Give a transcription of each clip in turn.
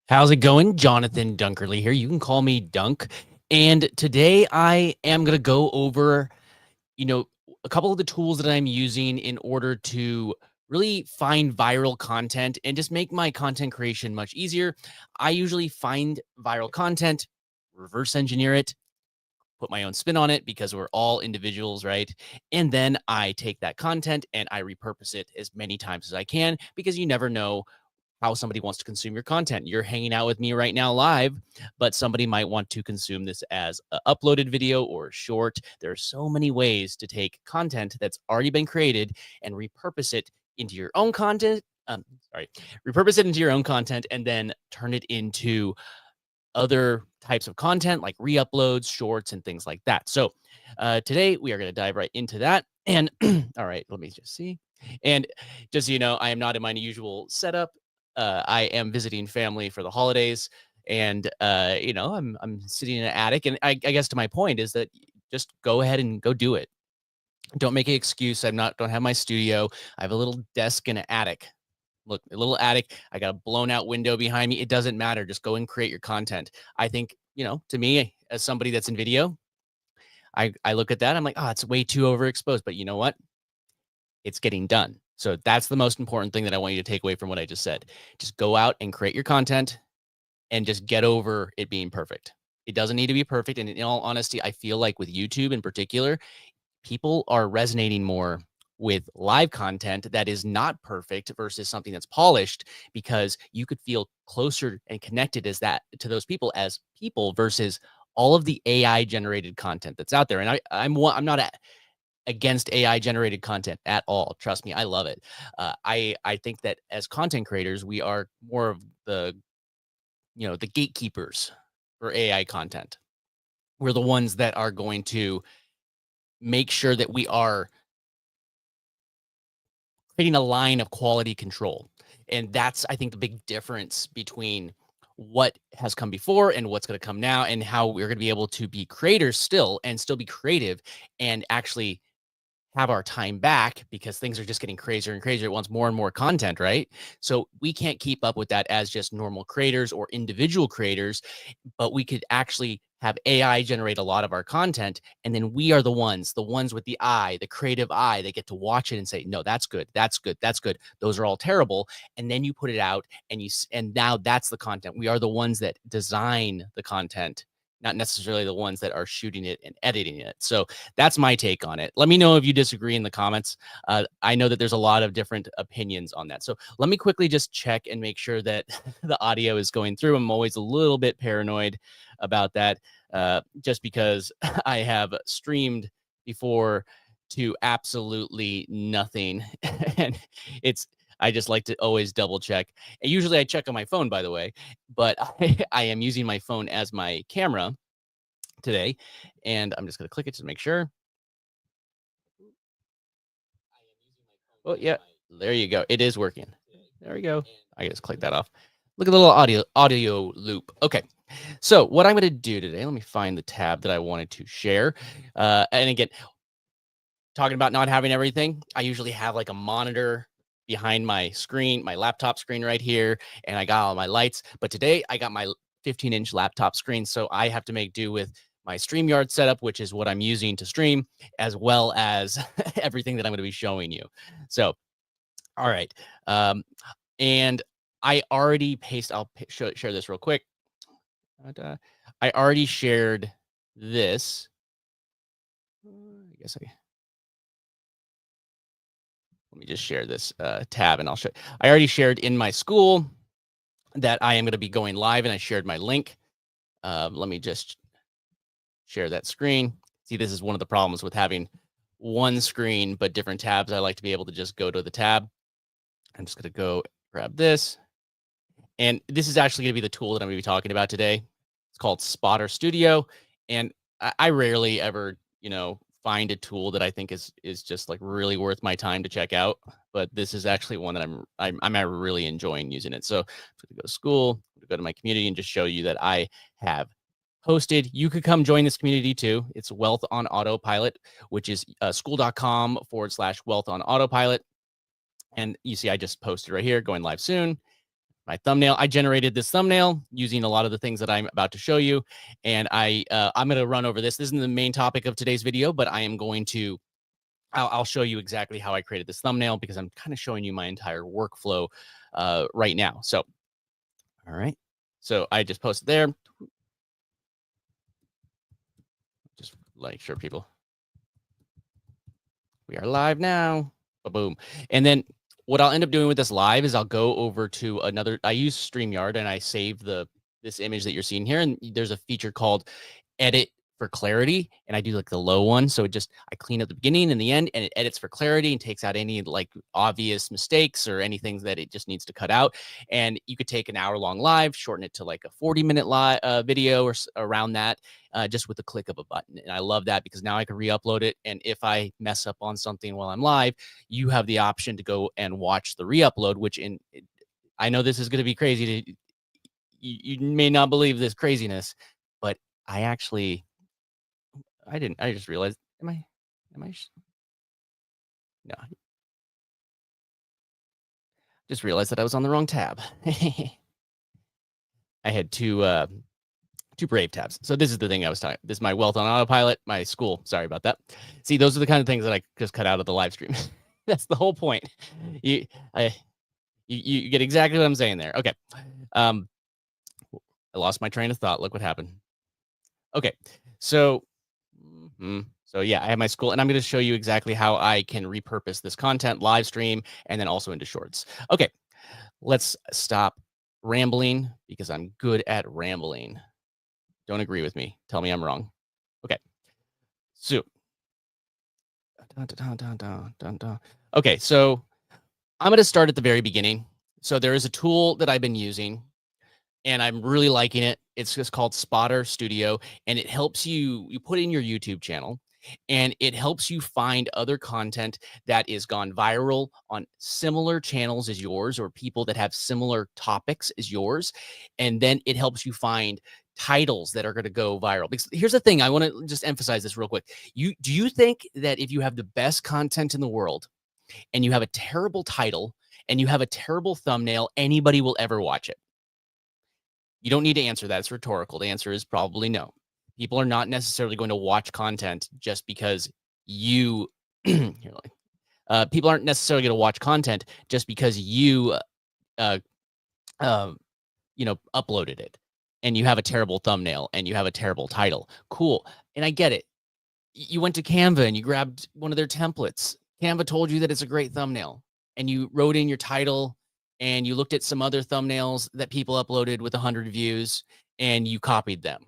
How's it going? Jonathan Dunkerley here. You can call me Dunk. And today I am going to go over, you know, a couple of the tools that I'm using in order to really find viral content and just make my content creation much easier. I usually find viral content, reverse engineer it, put my own spin on it because we're all individuals, right? And then I take that content and I repurpose it as many times as I can because you never know how somebody wants to consume your content. You're hanging out with me right now live, but somebody might want to consume this as an uploaded video or a short. There are so many ways to take content that's already been created and repurpose it into your own content. Repurpose it into your own content and then turn it into other types of content like re-uploads, shorts, and things like that. So today we are going to dive right into that. And all right, let me just see. And just so you know, I am not in my usual setup. I am visiting family for the holidays, and I'm sitting in an attic. And I guess to my point is that just go ahead and go do it. Don't make an excuse. Don't have my studio. I have a little desk in an attic. Look, a little attic. I got a blown out window behind me. It doesn't matter. Just go and create your content. I think, to me, as somebody that's in video, I look at that. I'm like, oh, it's way too overexposed. But you know what? It's getting done. So that's the most important thing that I want you to take away from what I just said. Just go out and create your content and just get over it being perfect. It doesn't need to be perfect. And in all honesty, I feel like with YouTube in particular, people are resonating more with live content that is not perfect versus something that's polished, because you could feel closer and connected to those people as people versus all of the AI generated content that's out there. And I'm not against AI generated content at all. Trust me, I love it. I think that as content creators, we are more of the gatekeepers for AI content. We're the ones that are going to make sure that we are creating a line of quality control. And that's, I think, the big difference between what has come before and what's going to come now, and how we're going to be able to be creators still and still be creative and actually have our time back, because things are just getting crazier and crazier. It wants more and more content, right? So we can't keep up with that as just normal creators or individual creators, but we could actually have AI generate a lot of our content. And then we are the ones with the eye, the creative eye, that get to watch it and say, no, that's good. That's good. That's good. Those are all terrible. And then you put it out and now that's the content. We are the ones that design the content, not necessarily the ones that are shooting it and editing it. So that's my take on it. Let me know if you disagree in the comments. I know that there's a lot of different opinions on that. So let me quickly just check and make sure that the audio is going through. I'm always a little bit paranoid about that, just because I have streamed before to absolutely nothing. And I just like to always double check. And usually I check on my phone, by the way, but I am using my phone as my camera today. And I'm just going to click it to make sure. Oh, yeah, there you go. It is working. There we go. I just click that off. Look at the little audio loop. Okay. So what I'm going to do today, let me find the tab that I wanted to share. And again, talking about not having everything, I usually have like a monitor behind my screen, my laptop screen right here, and I got all my lights. But today I got my 15-inch laptop screen, so I have to make do with my StreamYard setup, which is what I'm using to stream, as well as everything that I'm going to be showing you. So, all right. And I already I'll share this real quick. I already shared this. I guess let me just share this tab and I'll show. I already shared in my school that I am going to be going live, and I shared my link. Let me just share that screen. See, this is one of the problems with having one screen but different tabs. I like to be able to just go to the tab. I'm just going to go grab this. And this is actually going to be the tool that I'm going to be talking about today. It's called Spotter Studio. And I rarely ever, find a tool that I think is just like really worth my time to check out. But this is actually one that I'm really enjoying using it. So I'm going to go to school, go to my community, and just show you that I have posted. You could come join this community too. It's Wealth on Autopilot, which is school.com/wealth on autopilot. And you see, I just posted right here, going live soon. my thumbnail. I generated this thumbnail using a lot of the things that I'm about to show you, and I'm going to run over this. This isn't the main topic of today's video, but I am going to. I'll show you exactly how I created this thumbnail because I'm kind of showing you my entire workflow right now. So, all right. So I just posted there. Just like sure people. We are live now. Boom. And then what I'll end up doing with this live is I'll go over to another. I use StreamYard and I save this image that you're seeing here. And there's a feature called edit for clarity, and I do like the low one. So I clean up the beginning and the end, and it edits for clarity and takes out any like obvious mistakes or anything that it just needs to cut out. And you could take an hour-long live, shorten it to like a 40-minute live video or around that, just with the click of a button. And I love that because now I can re-upload it. And if I mess up on something while I'm live, you have the option to go and watch the re-upload, I know this is going to be crazy to you may not believe this craziness, but I just realized, no, just realized that I was on the wrong tab. I had two Brave tabs. So this is the thing I was talking. This is my wealth on autopilot, my school. Sorry about that. See, those are the kind of things that I just cut out of the live stream. That's the whole point. You get exactly what I'm saying there. Okay. I lost my train of thought. Look what happened. Okay. So yeah, I have my school, and I'm going to show you exactly how I can repurpose this content live stream and then also into shorts. Okay, let's stop rambling because I'm good at rambling. Don't agree with me. Tell me I'm wrong. Okay, so okay, so I'm going to start at the very beginning. So there is a tool that I've been using, and I'm really liking it. It's just called Spotter Studio, and it helps you put in your YouTube channel, and it helps you find other content that is gone viral on similar channels as yours or people that have similar topics as yours. And then it helps you find titles that are going to go viral. Because here's the thing, I want to just emphasize this real quick. Do you think that if you have the best content in the world and you have a terrible title and you have a terrible thumbnail, anybody will ever watch it? You don't need to answer that. It's rhetorical. The answer is probably no. People are not necessarily going to watch content just because you people aren't necessarily going to watch content just because you uh, uploaded it and you have a terrible thumbnail and you have a terrible title. Cool. And I get it. You went to Canva and you grabbed one of their templates. Canva told you that it's a great thumbnail and you wrote in your title and you looked at some other thumbnails that people uploaded with 100 views and you copied them.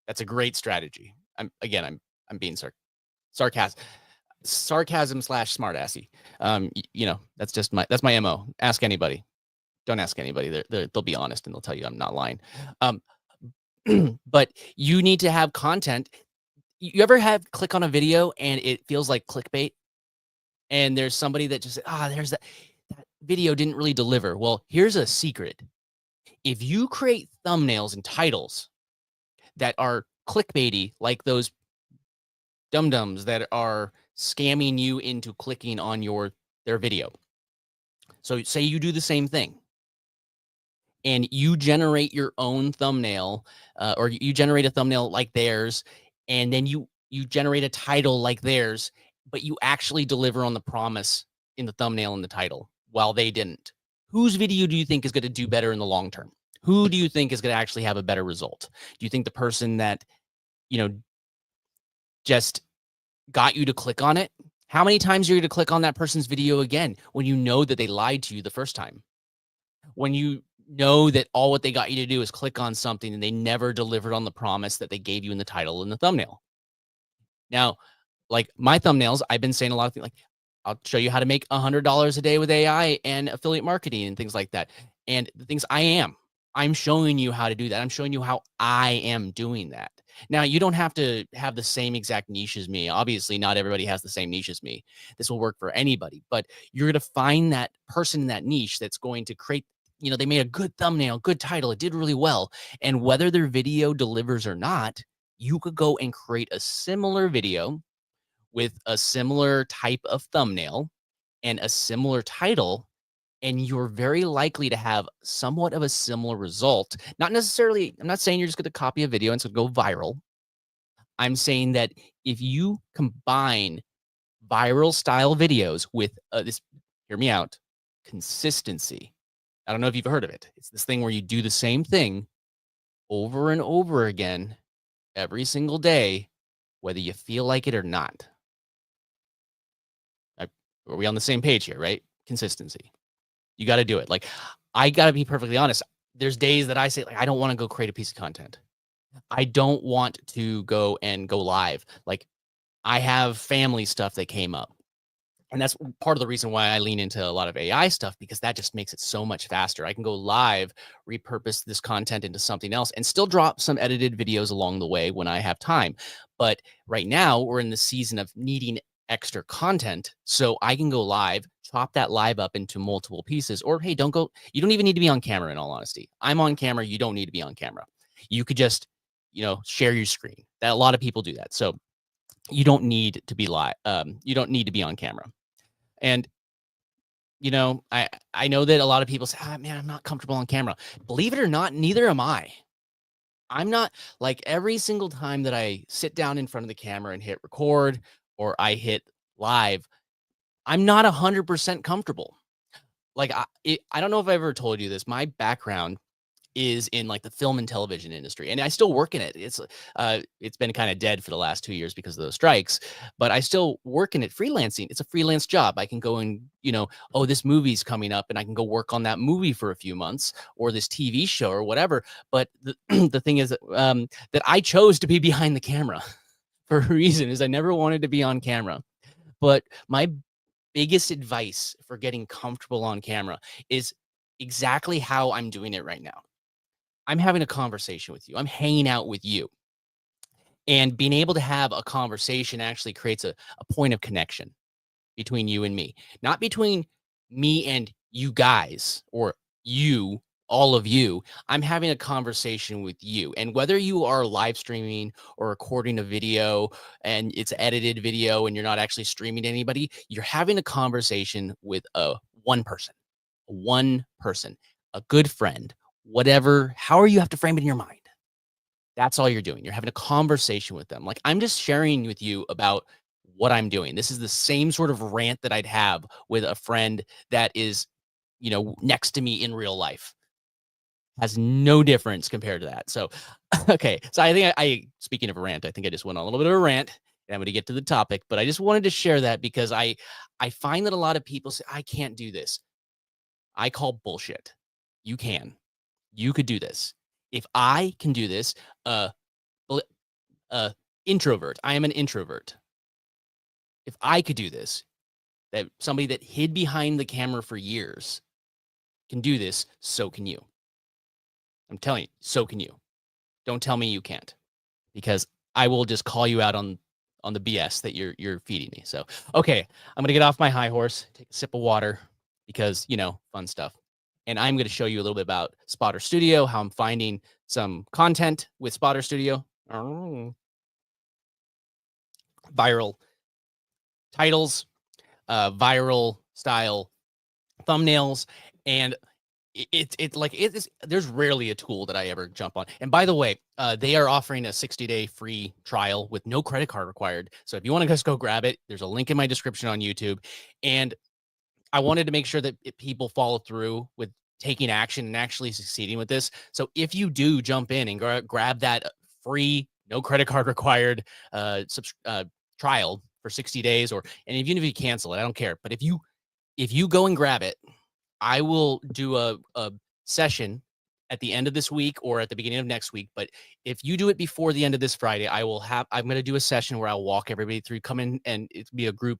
That's a great strategy. I'm being sarcasm / smartassy. That's my MO. Ask anybody. Don't ask anybody. They'll be honest and they'll tell you I'm not lying. But you need to have content. You ever click on a video and it feels like clickbait? And there's somebody that just there's that video didn't really deliver. Well, here's a secret. If you create thumbnails and titles that are clickbaity, like those dum-dums that are scamming you into clicking on their video. So say you do the same thing and you generate your own thumbnail or you generate a thumbnail like theirs, and then you generate a title like theirs, but you actually deliver on the promise in the thumbnail and the title while they didn't. Whose video do you think is going to do better in the long term? Who do you think is going to actually have a better result? Do you think the person that, just got you to click on it? How many times are you going to click on that person's video again when you know that they lied to you the first time? When you know that all what they got you to do is click on something and they never delivered on the promise that they gave you in the title and the thumbnail. Now, like my thumbnails, I've been saying a lot of things like, I'll show you how to make $100 a day with AI and affiliate marketing and things like that. And the things I'm showing you how to do that. I'm showing you how I am doing that. Now, you don't have to have the same exact niche as me. Obviously, not everybody has the same niche as me. This will work for anybody, but you're going to find that person in that niche that's going to create, they made a good thumbnail, good title. It did really well. And whether their video delivers or not, you could go and create a similar video with a similar type of thumbnail and a similar title and you're very likely to have somewhat of a similar result. Not necessarily, I'm not saying you're just going to copy a video and it's going to go viral. I'm saying that if you combine viral style videos with this, hear me out, consistency. I don't know if you've heard of it. It's this thing where you do the same thing over and over again every single day, whether you feel like it or not. I, are we on the same page here, right? Consistency. You got to do it. Like, I got to be perfectly honest. There's days that I say, like, I don't want to go create a piece of content. I don't want to go and go live. Like, I have family stuff that came up. And that's part of the reason why I lean into a lot of AI stuff, because that just makes it so much faster. I can go live, repurpose this content into something else, and still drop some edited videos along the way when I have time. But right now, we're in the season of needing extra content. So I can go live, chop that live up into multiple pieces, or hey, don't go, you don't even need to be on camera, in all honesty. I'm on camera. You don't need to be on camera. You could just, share your screen. That a lot of people do that. So you don't need to be live. You don't need to be on camera. And I know that a lot of people say, man, I'm not comfortable on camera. Believe it or not, neither am I. I'm not, like, every single time that I sit down in front of the camera and hit record or I hit live, I'm not 100% comfortable. Like, I don't know if I ever told you this. My background is in, like, the film and television industry, and I still work in it. It's been kind of dead for the last 2 years because of those strikes, but I still work in it freelancing. It's a freelance job. I can go and, oh, this movie's coming up, and I can go work on that movie for a few months, or this TV show or whatever. But the the thing is that I chose to be behind the camera for a reason, is I never wanted to be on camera. But my biggest advice for getting comfortable on camera is exactly how I'm doing it right now. I'm having a conversation with you. I'm hanging out with you. And being able to have a conversation actually creates a point of connection between you and me, not between me and you guys or you, all of you. I'm having a conversation with you. And whether you are live streaming or recording a video and it's edited video and you're not actually streaming to anybody, you're having a conversation with one person, a good friend, whatever, however you have to frame it in your mind. That's all you're doing. You're having a conversation with them. Like, I'm just sharing with you about what I'm doing. This is the same sort of rant that I'd have with a friend that is, next to me in real life. Has no difference compared to that. So, okay. So I think speaking of a rant, I think I just went on a little bit of a rant, and I'm going to get to the topic, but I just wanted to share that because I find that a lot of people say, I can't do this. I call bullshit. You can. You could do this. If I can do this, uh, bl- introvert. I am an introvert. If I could do this, that somebody that hid behind the camera for years can do this, so can you. I'm telling you, so can you. Don't tell me you can't, because I will just call you out on the BS that you're feeding me. So, okay, I'm gonna get off my high horse, take a sip of water, because fun stuff. And I'm gonna show you a little bit about Spotter Studio, how I'm finding some content with Spotter Studio. Viral titles, viral style thumbnails, and there's rarely a tool that I ever jump on. And by the way, they are offering a 60-day free trial with no credit card required. So if you want to just go grab it, there's a link in my description on YouTube. And I wanted to make sure that people follow through with taking action and actually succeeding with this. So if you do jump in and grab that free, no credit card required trial for 60 days, and even if you cancel it, I don't care. But if you go and grab it, I will do a session at the end of this week or at the beginning of next week. But if you do it before the end of this Friday, I'm going to do a session where I'll walk everybody through, come in, and it'll be a group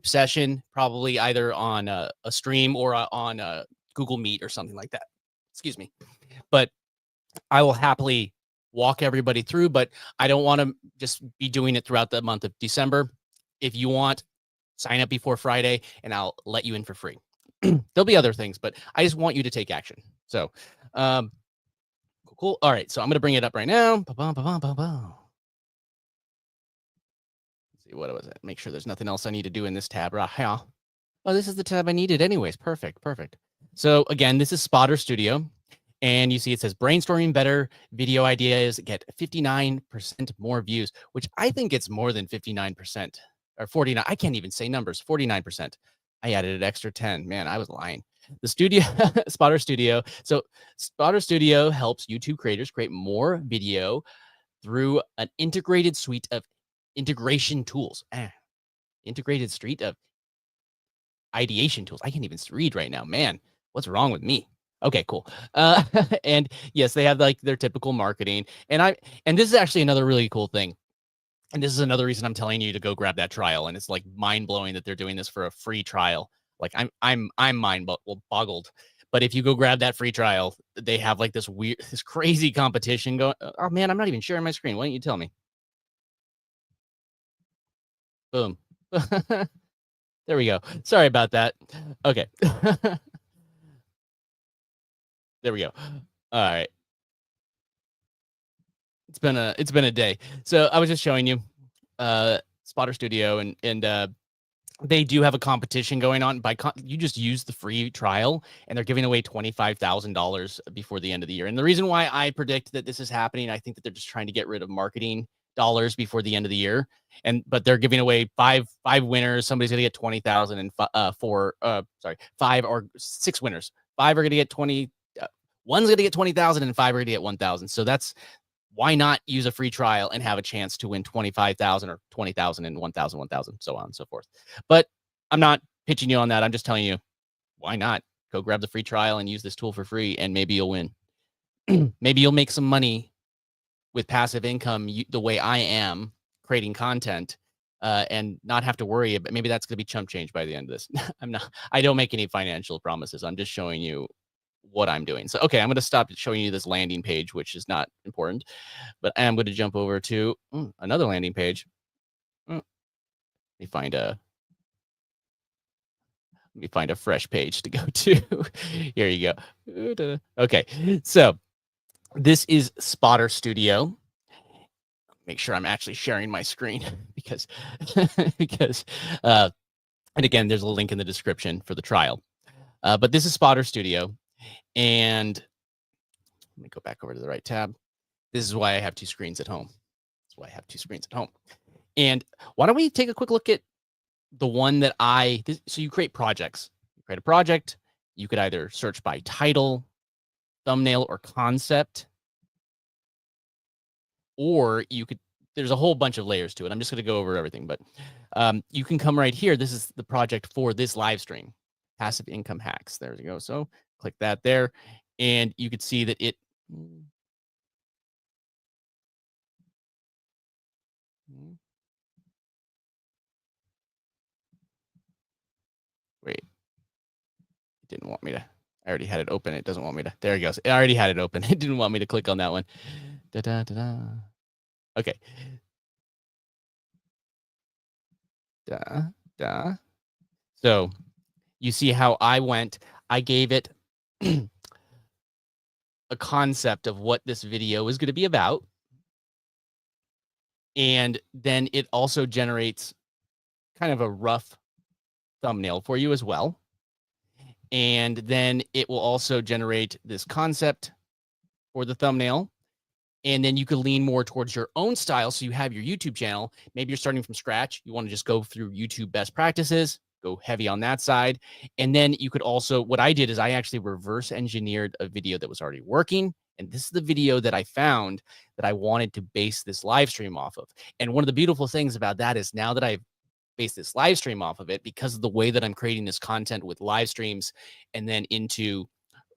session, probably either on a stream or on a Google Meet or something like that. Excuse me. But I will happily walk everybody through, but I don't want to just be doing it throughout the month of December. If you want, sign up before Friday and I'll let you in for free. There'll be other things, but I just want you to take action. So, cool. All right. So I'm going to bring it up right now. Let's see, what was it? Make sure there's nothing else I need to do in this tab right here. Oh, this is the tab I needed anyways. Perfect. Perfect. So again, this is Spotter Studio. And you see it says brainstorming better video ideas get 59% more views, which I think it's more than 59% or 49. I can't even say numbers, 49%. I added an extra 10. Man, I was lying. The studio, Spotter Studio. So Spotter Studio helps YouTube creators create more video through an integrated suite of integration tools. Integrated suite of ideation tools. I can't even read right now. Man, what's wrong with me? Okay, cool. And yes, they have like their typical marketing. And this is actually another really cool thing. And this is another reason I'm telling you to go grab that trial. And it's like mind blowing that they're doing this for a free trial. Like I'm boggled. But if you go grab that free trial, they have like this crazy competition going. Oh man, I'm not even sharing my screen. Why don't you tell me? Boom. There we go. Sorry about that. Okay. There we go. All right. It's been a day. So I was just showing you Spotter Studio and they do have a competition going on. You just use the free trial and they're giving away $25,000 before the end of the year. And the reason why I predict that this is happening, I think that they're just trying to get rid of marketing dollars before the end of the year. But they're giving away five winners. Somebody's gonna get 20,000 and five or six winners. Five are gonna get 20. One's gonna get 20,000 and five are gonna get 1,000. So that's why not use a free trial and have a chance to win 25,000 or 20,000 and 1,000, 1,000, so on and so forth. But I'm not pitching you on that. I'm just telling you, why not go grab the free trial and use this tool for free and maybe you'll win. Maybe you'll make some money with passive income the way I am creating content and not have to worry about maybe that's going to be chump change by the end of this. I don't make any financial promises. I'm just showing you what I'm doing. So, okay, I'm going to stop showing you this landing page, which is not important, but I am going to jump over to another landing page. Let me find a fresh page to go to. Here you go. Okay, so this is Spotter Studio. Make sure I'm actually sharing my screen because because and again, there's a link in the description for the trial. But this is Spotter Studio, and let me go back over to the right tab. This is why I have two screens at home. That's why I have two screens at home. And why don't we take a quick look at the one that so you create projects. You create a project. You could either search by title, thumbnail, or concept, or there's a whole bunch of layers to it. I'm just going to go over everything, but you can come right here. This is the project for this live stream, passive income hacks. There you go. So click that there, and you could see that it. Wait, it didn't want me to. I already had it open. It doesn't want me to. There it goes. I already had it open. It didn't want me to click on that one. Da, da, da, da. Okay. Da, da. So you see how I gave it a concept of what this video is going to be about. And then it also generates kind of a rough thumbnail for you as well. And then it will also generate this concept for the thumbnail. And then you could lean more towards your own style. So you have your YouTube channel. Maybe you're starting from scratch. You want to just go through YouTube best practices, go heavy on that side. And then you could also, what I did is I actually reverse engineered a video that was already working. And this is the video that I found that I wanted to base this live stream off of. And one of the beautiful things about that is now that I've based this live stream off of it, because of the way that I'm creating this content with live streams and then into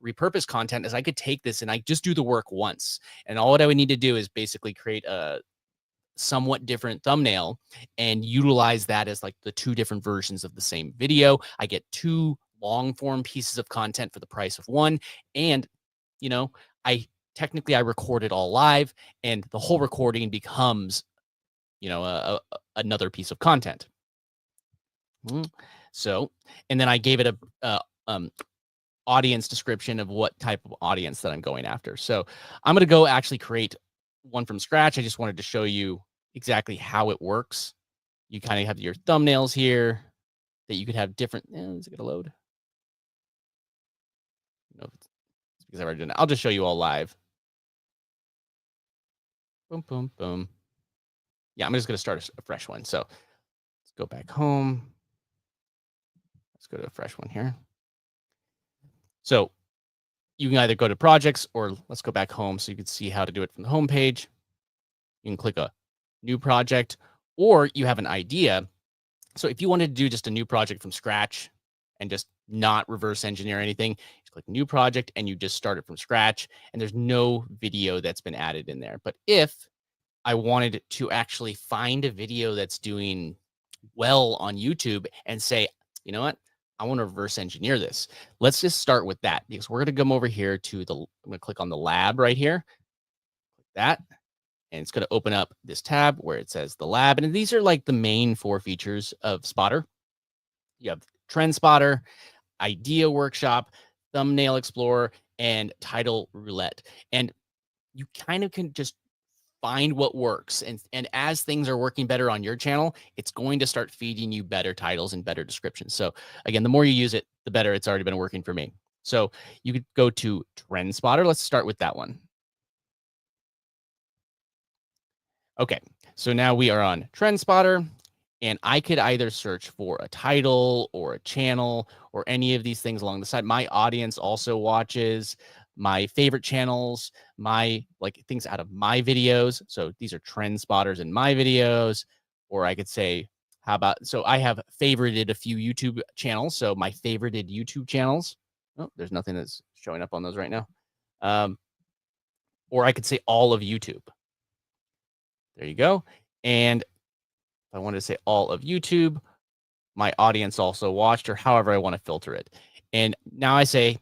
repurpose content, is I could take this and I just do the work once. And all what I would need to do is basically create a somewhat different thumbnail and utilize that as like the two different versions of the same video. I get two long form pieces of content for the price of one. And, I record it all live and the whole recording becomes, another piece of content. So, and then I gave it a audience description of what type of audience that I'm going after. So I'm going to go actually create one from scratch. I just wanted to show you exactly how it works. You kind of have your thumbnails here that you could have different. Is it going to load? No, it's because I've already done it. I'll just show you all live. Boom, boom, boom. Yeah, I'm just going to start a fresh one. So let's go back home. Let's go to a fresh one here. So you can either go to projects or let's go back home so you can see how to do it from the home page. You can click a new project or you have an idea. So if you wanted to do just a new project from scratch and just not reverse engineer anything, just click new project and you just start it from scratch and there's no video that's been added in there. But if I wanted to actually find a video that's doing well on YouTube and say, you know what? I want to reverse engineer this. Let's just start with that because we're going to come over here to I'm going to click on the lab right here, that, and it's going to open up this tab where it says the lab. And these are like the main 4 features of Spotter. You have Trend Spotter, Idea Workshop, Thumbnail Explorer, and Title Roulette. And you kind of can just find what works. And as things are working better on your channel, it's going to start feeding you better titles and better descriptions. So again, the more you use it, the better. It's already been working for me. So you could go to Trend Spotter. Let's start with that one. Okay, so now we are on Trend Spotter, and I could either search for a title or a channel or any of these things along the side. My audience also watches my favorite channels, my like things out of my videos. So these are trend spotters in my videos. Or I could say, how about, so I have favorited a few YouTube channels. So my favorited YouTube channels. Oh, there's nothing that's showing up on those right now. Or I could say all of YouTube. There you go. And if I wanted to say all of YouTube, my audience also watched, or however I want to filter it. And now I say,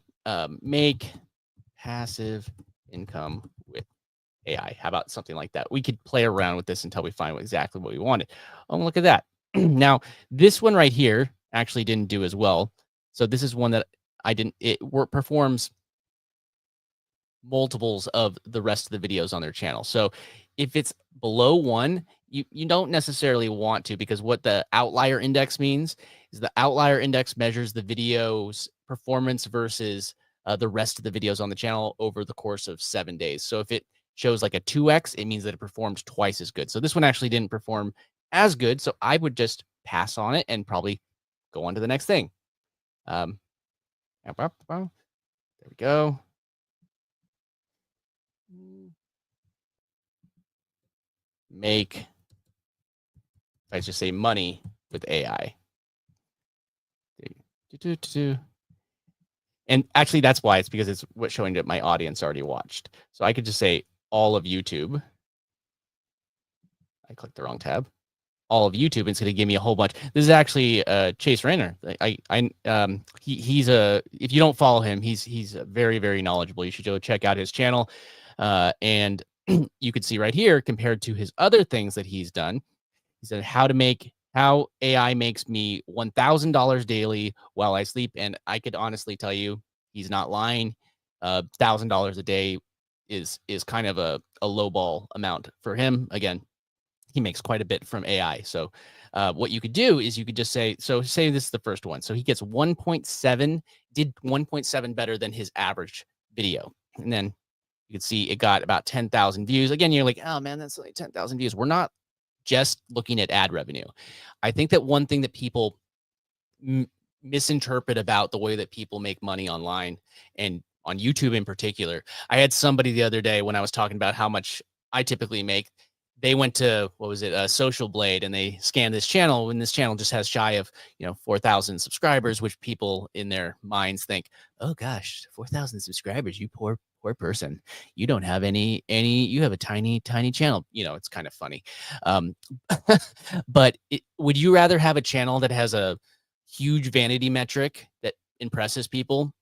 make passive income with AI. How about something like that? We could play around with this until we find exactly what we wanted. Oh, look at that. Now, this one right here actually didn't do as well. So this is one that I didn't, performs multiples of the rest of the videos on their channel. So if it's below 1, you don't necessarily want to, because what the outlier index means is the outlier index measures the video's performance versus the rest of the videos on the channel over the course of 7 days. So if it shows like a 2x, it means that it performed twice as good. So this one actually didn't perform as good. So I would just pass on it and probably go on to the next thing. There we go. Make, I just say money with AI. And actually, that's why. It's because it's what's showing that my audience already watched. So I could just say all of YouTube. I clicked the wrong tab. All of YouTube. It's going to give me a whole bunch. This is actually Chase Rayner. He's a, if you don't follow him, he's very, very knowledgeable. You should go check out his channel. And you could see right here, compared to his other things that he's done, he said how AI makes me $1,000 daily while I sleep. And I could honestly tell you, he's not lying. $1,000 a day is kind of a low ball amount for him. Again, he makes quite a bit from AI. So what you could do is you could just say, so say this is the first one. So he gets 1.7, did 1.7 better than his average video. And then you can see it got about 10,000 views. Again, you're like, oh man, that's like 10,000 views. We're not just looking at ad revenue. I think that one thing that people misinterpret about the way that people make money online and on YouTube in particular. I had somebody the other day when I was talking about how much I typically make. They went to, what was it, Social Blade, and they scanned this channel, and this channel just has shy of 4,000 subscribers, which people in their minds think, oh gosh, 4,000 subscribers, you poor person, you don't have any you have a tiny channel. It's kind of funny. But would you rather have a channel that has a huge vanity metric that impresses people,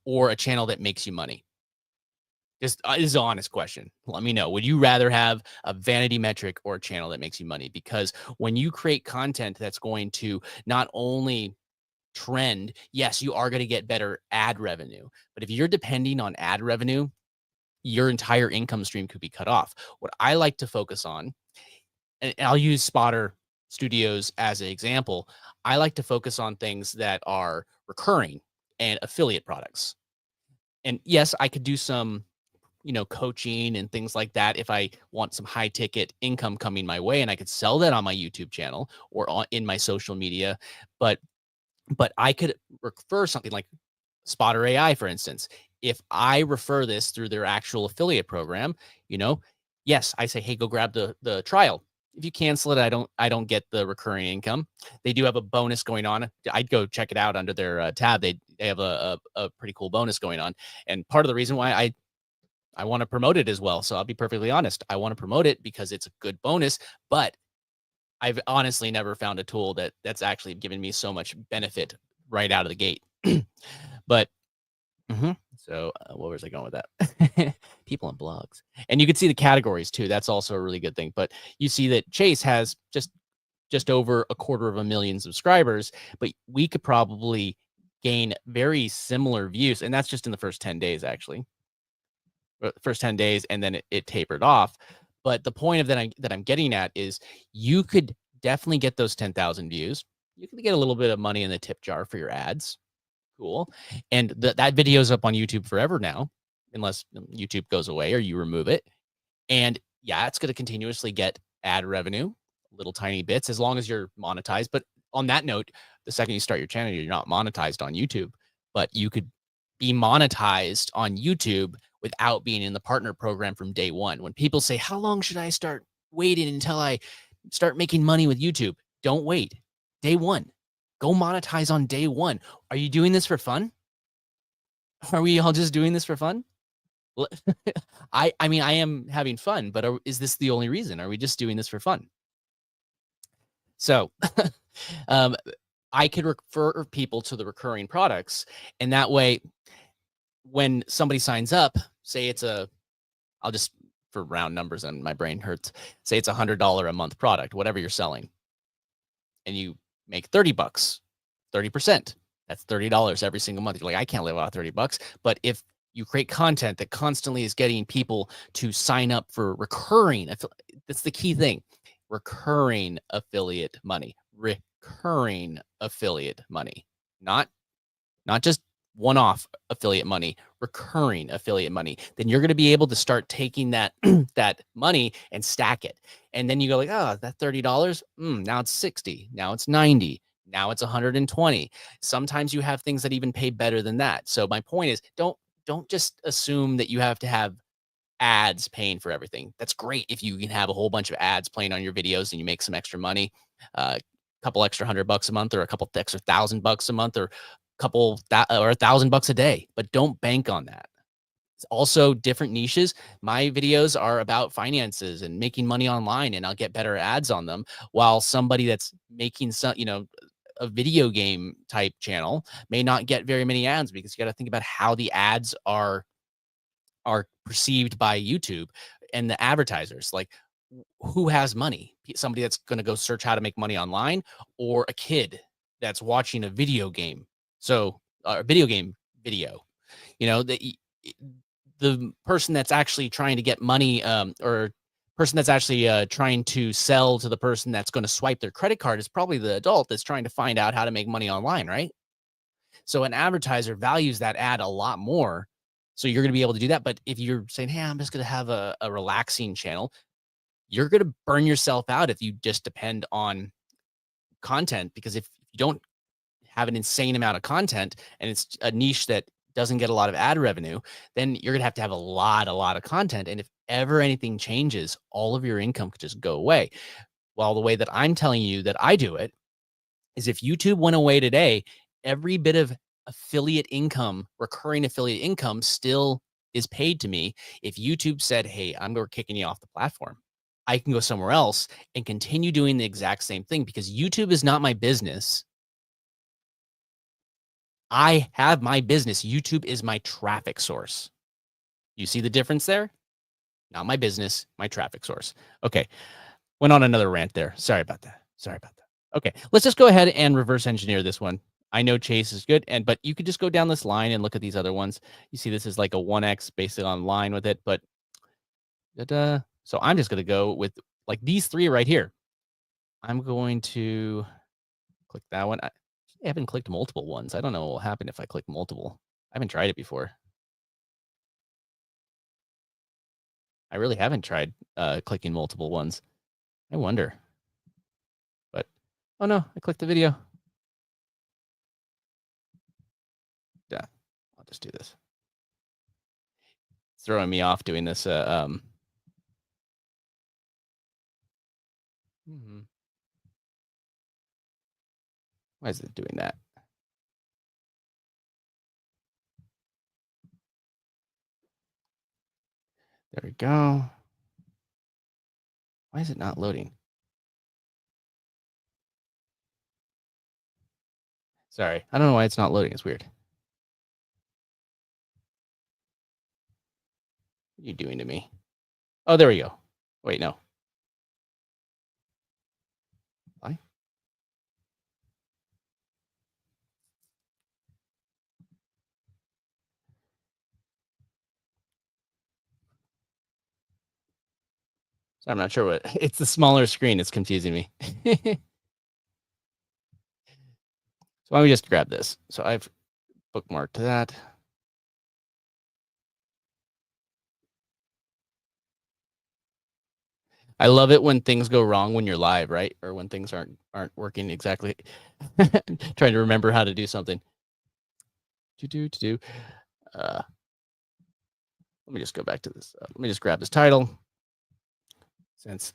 or a channel that makes you money? Just is an honest question. Let me know. Would you rather have a vanity metric or a channel that makes you money? Because when you create content that's going to not only trend, yes, you are going to get better ad revenue. But if you're depending on ad revenue, your entire income stream could be cut off. What I like to focus on, and I'll use Spotter Studios as an example, I like to focus on things that are recurring and affiliate products. And yes, I could do some, coaching and things like that if I want some high ticket income coming my way, and I could sell that on my YouTube channel or in my social media. But I could refer something like Spotter AI, for instance. If I refer this through their actual affiliate program, you know, yes, I say, hey, go grab the trial. If you cancel it, I don't get the recurring income. They do have a bonus going on. I'd go check it out under their tab. They have a pretty cool bonus going on. And part of the reason why I want to promote it as well. So I'll be perfectly honest. I want to promote it because it's a good bonus, but I've honestly never found a tool that's actually given me so much benefit right out of the gate. But so what was I going with that? People and blogs, and you can see the categories too. That's also a really good thing. But you see that Chase has just over 250,000 subscribers, but we could probably gain very similar views, and that's just in the first 10 days, actually. First 10 days, and then it tapered off. But the point of that I'm getting at is you could definitely get those 10,000 views. You can get a little bit of money in the tip jar for your ads. Cool. And that video is up on YouTube forever now, unless YouTube goes away or you remove it. And yeah, it's going to continuously get ad revenue, little tiny bits, as long as you're monetized. But on that note, the second you start your channel, you're not monetized on YouTube, but you could be monetized on YouTube without being in the partner program from day one. When people say, how long should I start waiting until I start making money with YouTube? Don't wait. Day one. Go monetize on day one. Are you doing this for fun? Are we all just doing this for fun? Well, I mean, I am having fun, but is this the only reason? Are we just doing this for fun? So, um, I could refer people to the recurring products, and that way, when somebody signs up, say I'll just for round numbers, and my brain hurts. Say it's $100 a month product, whatever you're selling, and you make 30 bucks, 30%. That's $30 every single month. You're like, I can't live without 30 bucks. But if you create content that constantly is getting people to sign up for recurring, that's the key thing. Recurring affiliate money. Recurring affiliate money. Not just one-off affiliate money, recurring affiliate money. Then you're going to be able to start taking that that money and stack it. And then you go like, oh, that $30, now it's 60, now it's 90, now it's 120. Sometimes you have things that even pay better than that. So my point is, don't just assume that you have to have ads paying for everything. That's great if you can have a whole bunch of ads playing on your videos and you make some extra money, a couple extra $100 a month, or a couple extra $1,000 a month, or couple that or $1,000 a day. But don't bank on that. It's also different niches. My videos are about finances and making money online, and I'll get better ads on them. While somebody that's making a video game type channel may not get very many ads, because you got to think about how the ads are perceived by YouTube and the advertisers. Like, who has money? Somebody that's going to go search how to make money online, or a kid that's watching a video game. So, a video game video, the person that's actually trying to get money, or person that's actually trying to sell to the person that's going to swipe their credit card, is probably the adult that's trying to find out how to make money online, right? So an advertiser values that ad a lot more. So you're going to be able to do that. But if you're saying, hey, I'm just going to have a relaxing channel, you're going to burn yourself out if you just depend on content. Because if you don't have an insane amount of content, and it's a niche that doesn't get a lot of ad revenue, then you're going to have a lot of content. And if ever anything changes, all of your income could just go away. Well, the way that I'm telling you that I do it is, if YouTube went away today, every bit of affiliate income, recurring affiliate income, still is paid to me. If YouTube said, hey, I'm kicking you off the platform, I can go somewhere else and continue doing the exact same thing, because YouTube is not my business. I have my business. YouTube is my traffic source. You see the difference there? Not my business, my traffic source. Okay. Went on another rant there. Sorry about that. Okay, let's just go ahead and reverse engineer this one. I know Chase is good, but you could just go down this line and look at these other ones. You see this is like a 1x basically on line with it, but so I'm just going to go with like these three right here. I'm going to click that one. I haven't clicked multiple ones. I don't know what will happen if I click multiple. I haven't tried it before. I really haven't tried clicking multiple ones. I wonder. But oh no, I clicked the video. Yeah, I'll just do this. It's throwing me off doing this. Mhm. Why is it doing that? There we go. Why is it not loading? Sorry, I don't know why it's not loading. It's weird. What are you doing to me? Oh, there we go. Wait, no. Why? So I'm not sure what. It's the smaller screen. It's confusing me. So why don't we just grab this? So I've bookmarked that. I love it when things go wrong when you're live, right? Or when things aren't working exactly. Trying to remember how to do something. Let me just go back to this. Let me just grab this title. Since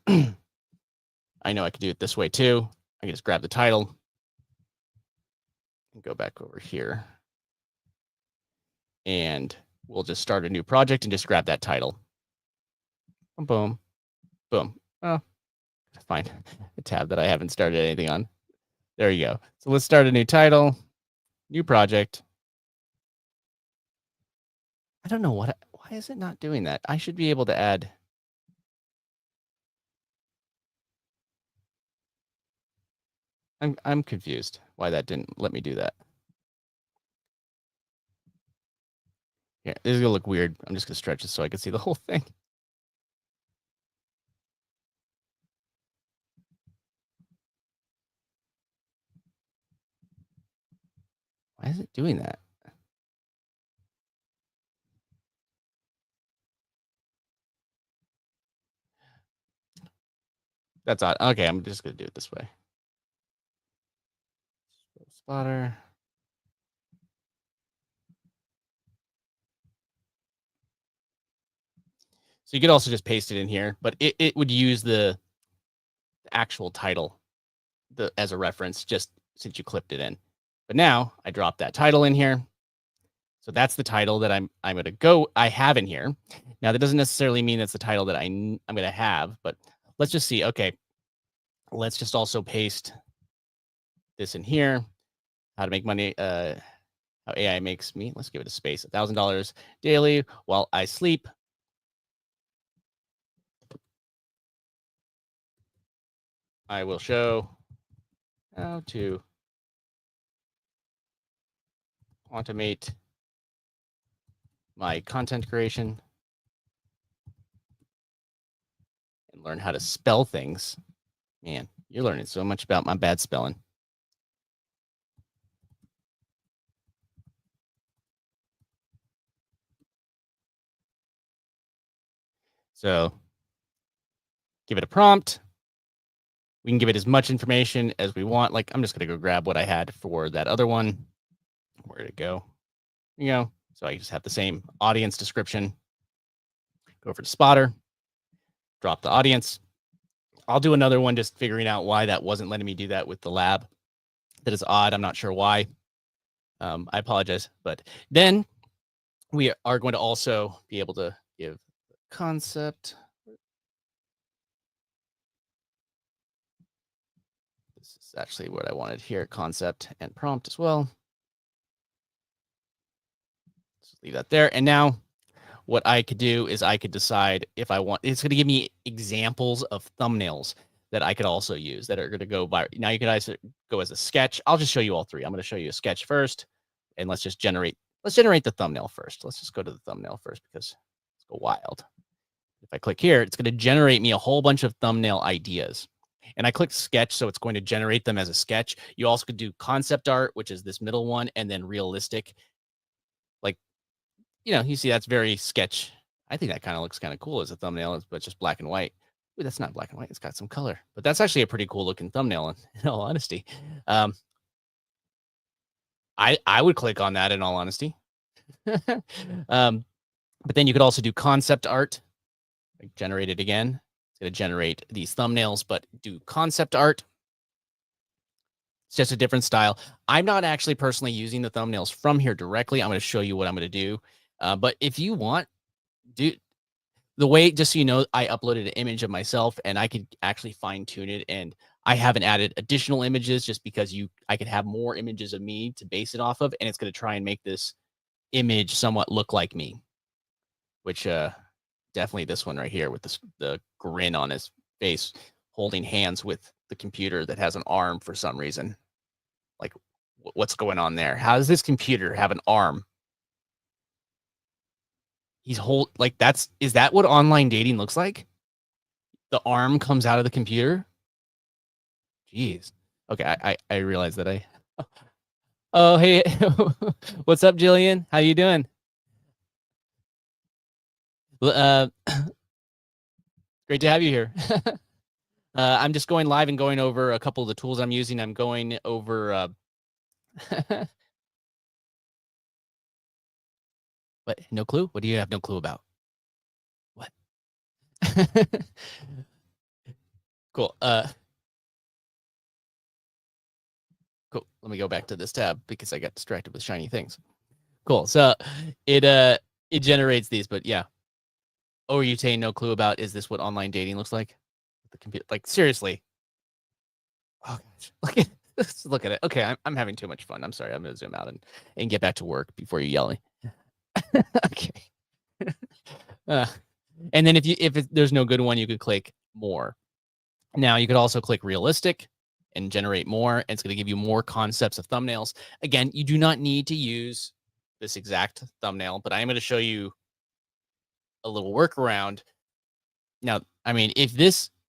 I know I could do it this way too. I can just grab the title and go back over here. And we'll just start a new project and just grab that title. Boom, boom. Oh, find a tab that I haven't started anything on. There you go. So let's start a new title, new project. I don't know why is it not doing that? I should be able to add. I'm confused why that didn't let me do that. Yeah, this is gonna look weird. I'm just gonna stretch it so I can see the whole thing. Why is it doing that? That's odd. Okay, I'm just gonna do it this way. Spotter. So you could also just paste it in here, but it would use the actual title as a reference just since you clipped it in. But now I drop that title in here. So that's the title that I have in here. Now that doesn't necessarily mean that's the title that I'm going to have, but let's just see. Okay. Let's just also paste this in here. How to make money, how AI makes me. Let's give it a space. $1,000 daily while I sleep. I will show how to automate my content creation and learn how to spell things. Man, you're learning so much about my bad spelling. So give it a prompt. We can give it as much information as we want. Like I'm just going to go grab what I had for that other one. Where did it go? You know, so I just have the same audience description. Go over to spotter, drop the audience. I'll do another one just figuring out why that wasn't letting me do that with the lab. That is odd. I'm not sure why. I apologize. But then we are going to also be able to give concept. This is actually what I wanted here, concept and prompt as well. Just leave that there. And now what I could do is I could decide if I want, it's going to give me examples of thumbnails that I could also use that are going to go by. Now you can either go as a sketch. I'll just show you all three. I'm going to show you a sketch first, and let's generate the thumbnail first. Let's just go to the thumbnail first because let's go wild. If I click here, it's going to generate me a whole bunch of thumbnail ideas. And I click sketch, so it's going to generate them as a sketch. You also could do concept art, which is this middle one, and then realistic. Like, you see that's very sketch. I think that kind of looks kind of cool as a thumbnail, but just black and white. Ooh, that's not black and white. It's got some color, but that's actually a pretty cool looking thumbnail in all honesty. Um, I would click on that in all honesty. um, but then you could also do concept art, like generate it again. It's going to generate these thumbnails, but do concept art. It's just a different style. I'm not actually personally using the thumbnails from here directly. I'm going to show you what I'm going to do. But if you want, do the way, just so you know, I uploaded an image of myself and I could actually fine tune it. And I haven't added additional images just because I could have more images of me to base it off of. And it's going to try and make this image somewhat look like me, which definitely this one right here with the grin on his face, holding hands with the computer that has an arm for some reason. Like, what's going on there? How does this computer have an arm? Is that what online dating looks like? The arm comes out of the computer? Jeez. Okay, I realize that I Oh, hey. What's up, Jillian? How you doing? Uh, great to have you here. I'm just going live and going over a couple of the tools I'm using. I'm going over what? No clue? What do you have no clue about? What? Cool. Cool. Let me go back to this tab because I got distracted with shiny things. Cool. So it generates these, but yeah. Oh, are you saying no clue about, is this what online dating looks like? The computer, like, seriously. Oh gosh. Look at it. Okay, I'm having too much fun. I'm sorry. I'm gonna zoom out and get back to work before you yell at me. Okay. Uh, and then if there's no good one, you could click more. Now you could also click realistic and generate more. And it's going to give you more concepts of thumbnails. Again, you do not need to use this exact thumbnail, but I'm going to show you a little workaround. Now, I mean, if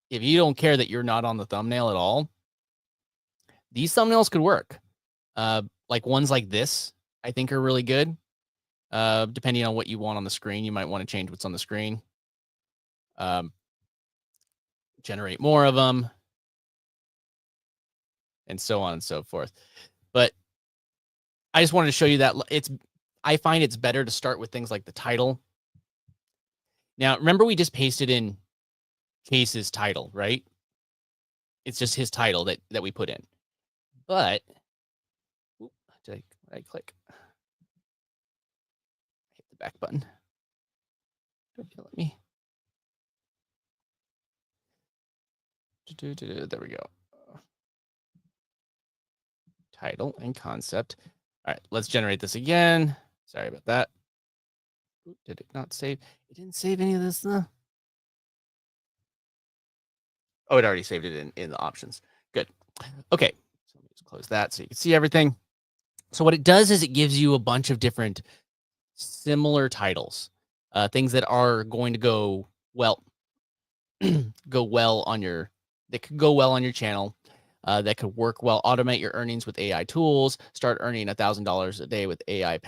you don't care that you're not on the thumbnail at all, these thumbnails could work. Like ones like this, I think are really good. Depending on what you want on the screen, you might want to change what's on the screen. Generate more of them, and so on and so forth. But I just wanted to show you that I find it's better to start with things like the title. Now, remember we just pasted in Case's title, right? It's just his title that we put in. But did I click? Hit the back button. Let me. There we go. Title and concept. All right, let's generate this again. Sorry about that. Did it not save? It didn't save any of this though. Oh, it already saved it in the options. Good. Okay, so let me just close that so you can see everything. So what it does is it gives you a bunch of different similar titles, things that are going to go well, that could go well on your channel, that could work well. Automate your earnings with AI tools. Start earning $1,000 a day with AI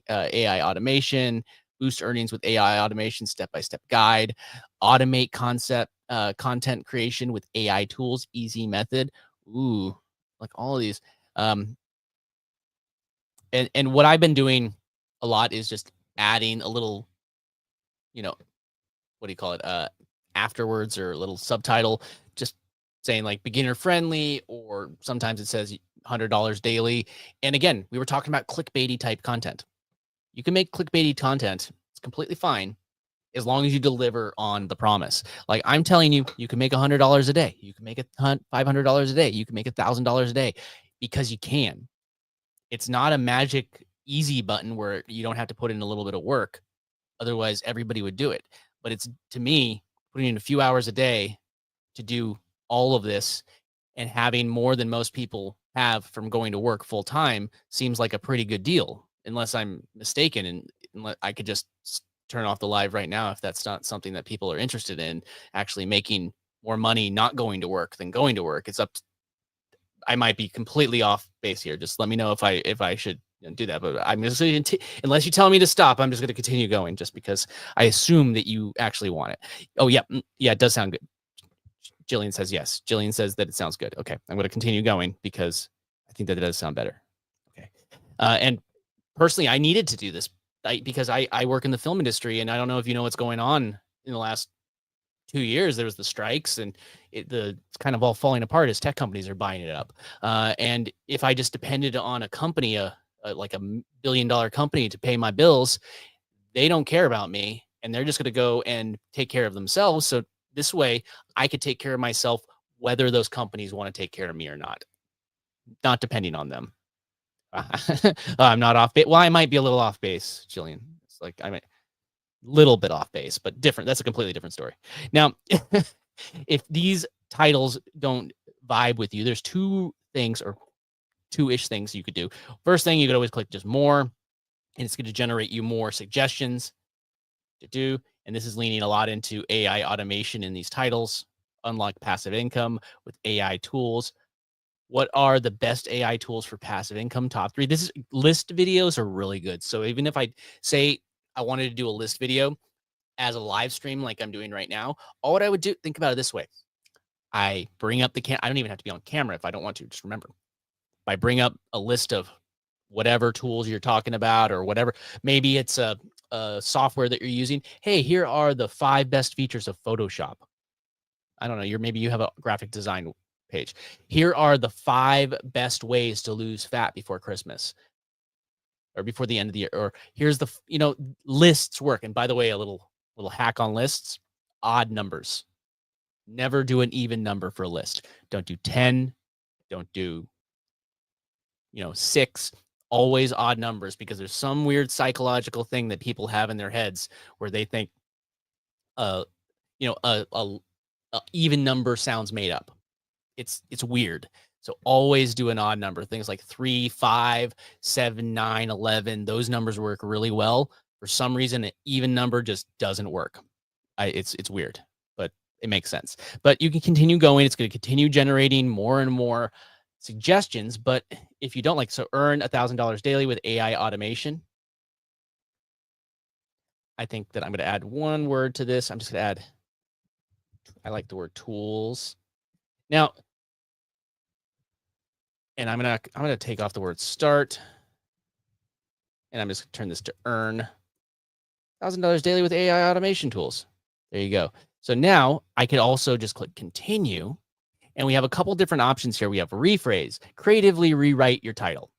AI automation. Boost earnings with AI automation. Step-by-step guide. Automate content creation with AI tools. Easy method. Ooh, like all of these. And what I've been doing a lot is just adding a little, what do you call it? Afterwards, or a little subtitle, just saying like beginner friendly, or sometimes it says $100 daily. And again, we were talking about clickbaity type content. You can make clickbaity content. It's completely fine as long as you deliver on the promise. Like I'm telling you, you can make $100 a day. You can make $500 a day. You can make $1,000 a day, because you can. It's not a magic easy button where you don't have to put in a little bit of work. Otherwise, everybody would do it. But it's, to me, putting in a few hours a day to do all of this and having more than most people have from going to work full time seems like a pretty good deal, unless I'm mistaken. And I could just turn off the live right now if that's not something that people are interested in, actually making more money not going to work than going to work. It's up to, I might be completely off base here. Just let me know if I should do that, but I'm just going to, unless you tell me to stop, I'm just going to continue going just because I assume that you actually want it. Oh, yeah. Yeah, it does sound good. Jillian says yes. Jillian says that it sounds good. Okay. I'm going to continue going because I think that it does sound better. Okay. And personally, I needed to do this because I work in the film industry, and I don't know if you know what's going on in the last 2 years. There was the strikes, and it's kind of all falling apart as tech companies are buying it up. And if I just depended on a company, like $1 billion company to pay my bills, they don't care about me, and they're just going to go and take care of themselves. So this way, I could take care of myself, whether those companies want to take care of me or not depending on them. I'm not off base. Well, I might be a little off base, Jillian. It's like I'm a little bit off base, but different. That's a completely different story. Now, if these titles don't vibe with you, there's two things or two-ish things you could do. First thing, you could always click just more, and it's going to generate you more suggestions to do. And this is leaning a lot into AI automation in these titles. Unlock passive income with AI tools. What are the best AI tools for passive income? Top 3. This is list videos are really good. So even if I say I wanted to do a list video as a live stream like I'm doing right now, all what I would do, think about it this way. I bring up the I don't even have to be on camera if I don't want to. Just remember, I bring up a list of whatever tools you're talking about or whatever. Maybe it's a software that you're using. Hey, here are the 5 best features of Photoshop. I don't know. Maybe you have a graphic design page. Here are the 5 best ways to lose fat before Christmas or before the end of the year. Or here's the, lists work. And by the way, a little hack on lists, odd numbers. Never do an even number for a list. Don't do 10. Don't do, 6. Always odd numbers, because there's some weird psychological thing that people have in their heads where they think, uh, a even number sounds made up. It's weird. So always do an odd number. Things like 3, 5, 7, 9, 11. Those numbers work really well. For some reason, an even number just doesn't work. It's weird, but it makes sense. But you can continue going. It's going to continue generating more and more suggestions. But if you don't like, so earn $1,000 daily with AI automation. I think that I'm going to add one word to this. I'm just going to add, I like the word tools. Now, and I'm gonna take off the word start, and I'm just gonna turn this to earn $1,000 daily with AI automation tools. There you go. So now I could also just click continue, and we have a couple different options here. We have rephrase, creatively rewrite your title,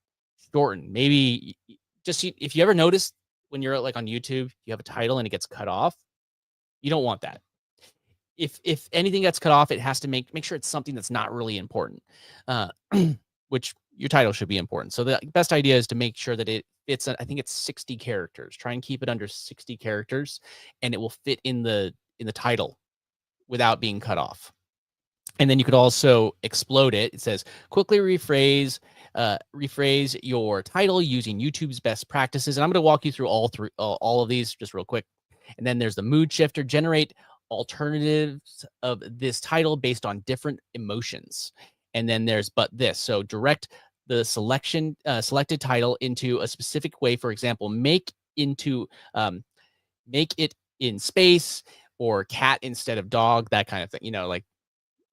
shorten. Maybe just if you ever notice when you're like on YouTube, you have a title and it gets cut off. You don't want that. If anything gets cut off, it has to make sure it's something that's not really important, which your title should be important. So the best idea is to make sure that it fits. I think it's 60 characters. Try and keep it under 60 characters, and it will fit in the title without being cut off. And then you could also explode it. It says quickly rephrase your title using YouTube's best practices. And I'm going to walk you through all of these just real quick. And then there's the mood shifter, generate alternatives of this title based on different emotions. And then there's but this. So direct the selected title into a specific way. For example, make it in space, or cat instead of dog, that kind of thing, like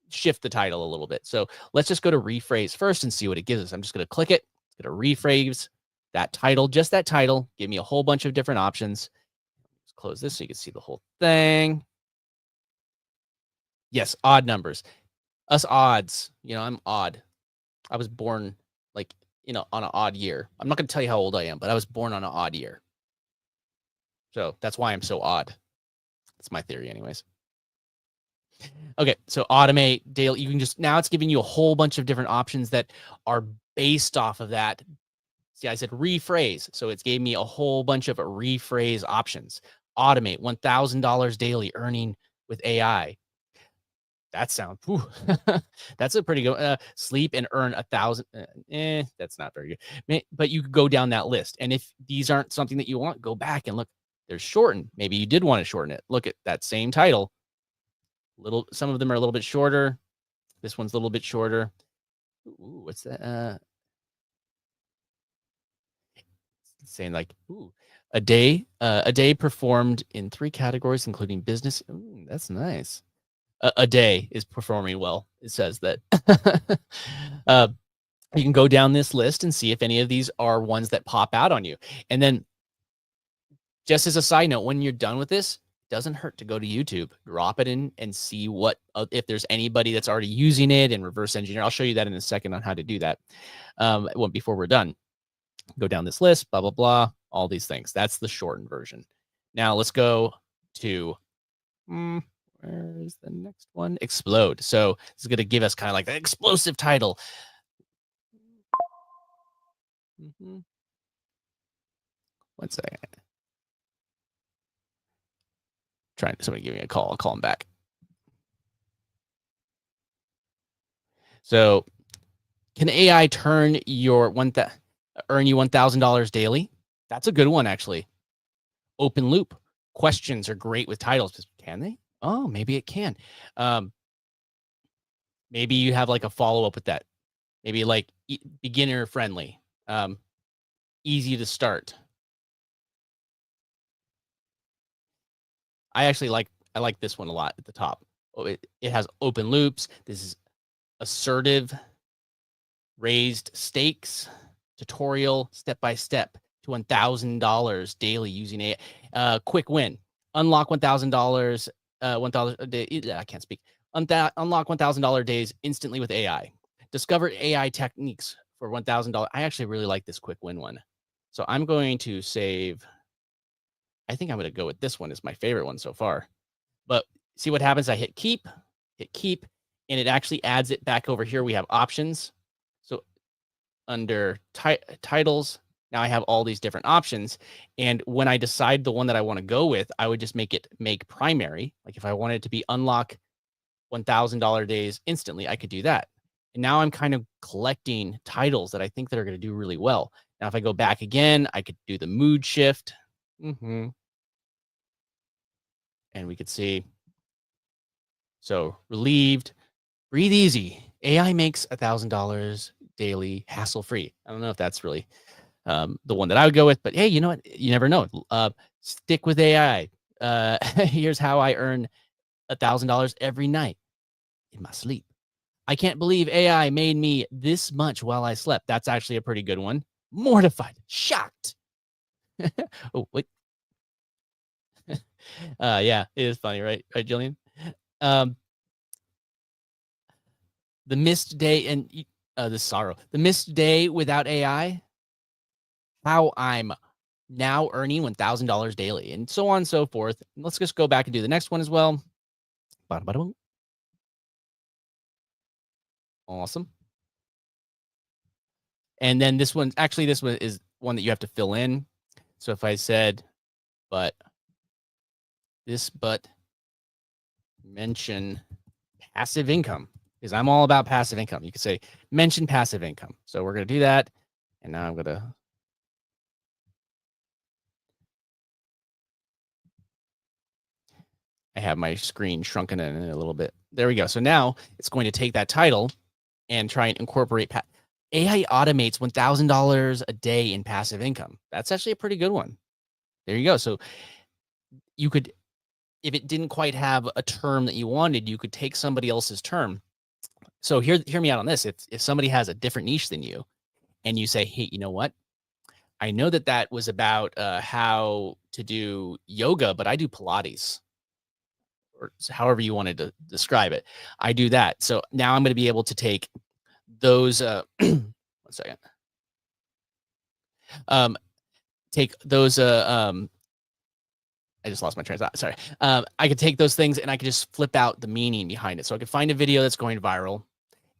shift the title a little bit. So let's just go to rephrase first and see what it gives us. I'm just going to click it. It's going to rephrase that title, just that title. Give me a whole bunch of different options. Let's close this so you can see the whole thing. Yes, odd numbers. Us odds. I'm odd. I was born on an odd year. I'm not going to tell you how old I am, but I was born on an odd year. So that's why I'm so odd. That's my theory anyways. Okay, so automate daily. You can now it's giving you a whole bunch of different options that are based off of that. See, I said rephrase. So it's gave me a whole bunch of rephrase options. Automate $1,000 daily earning with AI. That sounds, that's a pretty good, sleep and earn 1,000. That's not very good. But you could go down that list. And if these aren't something that you want, go back and look. There's shorten. Maybe you did want to shorten it. Look at that same title. Some of them are a little bit shorter. This one's a little bit shorter. Ooh, what's that? saying like, ooh, a day performed in 3 categories, including business. Ooh, that's nice. A day is performing well. It says that. uh, you can go down this list and see if any of these are ones that pop out on you. And then, just as a side note, when you're done with this, it doesn't hurt to go to YouTube, drop it in, and see what if there's anybody that's already using it and reverse engineer. I'll show you that in a second on how to do that. Before we're done, go down this list, blah blah blah, all these things. That's the shortened version. Now let's go to where is the next one? Explode. So this is going to give us kind of like an explosive title. One second. Trying somebody give me a call. I'll call him back. So, can AI turn your earn you $1,000 daily? That's a good one, actually. Open loop questions are great with titles. Can they? Oh, maybe it can. Maybe you have like a follow up with that. Maybe like beginner friendly, easy to start. I like this one a lot at the top. Oh, it has open loops. This is assertive, raised stakes, tutorial, step by step to $1,000 daily using a quick win. Unlock $1,000. 1,000 a day. I can't speak. Unlock $1,000 days instantly with AI. Discover AI techniques for $1,000. I actually really like this quick win one. So I'm going to save. I think I'm going to go with this one as my favorite one so far. But see what happens? I hit keep, and it actually adds it back over here. We have options. So under titles, now I have all these different options. And when I decide the one that I want to go with, I would just make primary. Like if I wanted it to be unlock $1,000 days instantly, I could do that. And now I'm kind of collecting titles that I think that are going to do really well. Now, if I go back again, I could do the mood shift. And we could see. So relieved, breathe easy. AI makes $1,000 daily, hassle free. I don't know if that's really the one that I would go with, but hey, you know what? You never know. Stick with AI. Here's how I earn $1,000 every night in my sleep. I can't believe AI made me this much while I slept. That's actually a pretty good one. Mortified, shocked. Oh, wait. Yeah, it is funny, right? Right, Jillian? The missed day and the sorrow. The missed day without AI. How I'm now earning $1,000 daily, and so on and so forth. Let's just go back and do the next one as well. Awesome. And then this one is one that you have to fill in. So if I said, but mention passive income, because I'm all about passive income. You could say mention passive income. So we're going to do that. And now I'm going to. I have my screen shrunken in a little bit. There we go. So now it's going to take that title and try and incorporate AI automates $1,000 a day in passive income. That's actually a pretty good one. There you go. So you could, if it didn't quite have a term that you wanted, you could take somebody else's term. So hear me out on this. If somebody has a different niche than you and you say, hey, you know what? I know that was about how to do yoga, but I do Pilates, or however you wanted to describe it. I do that. So now I'm going to be able to take those, one second. Take those, I just lost my train of thought. Sorry. I could take those things and I could just flip out the meaning behind it. So I could find a video that's going viral,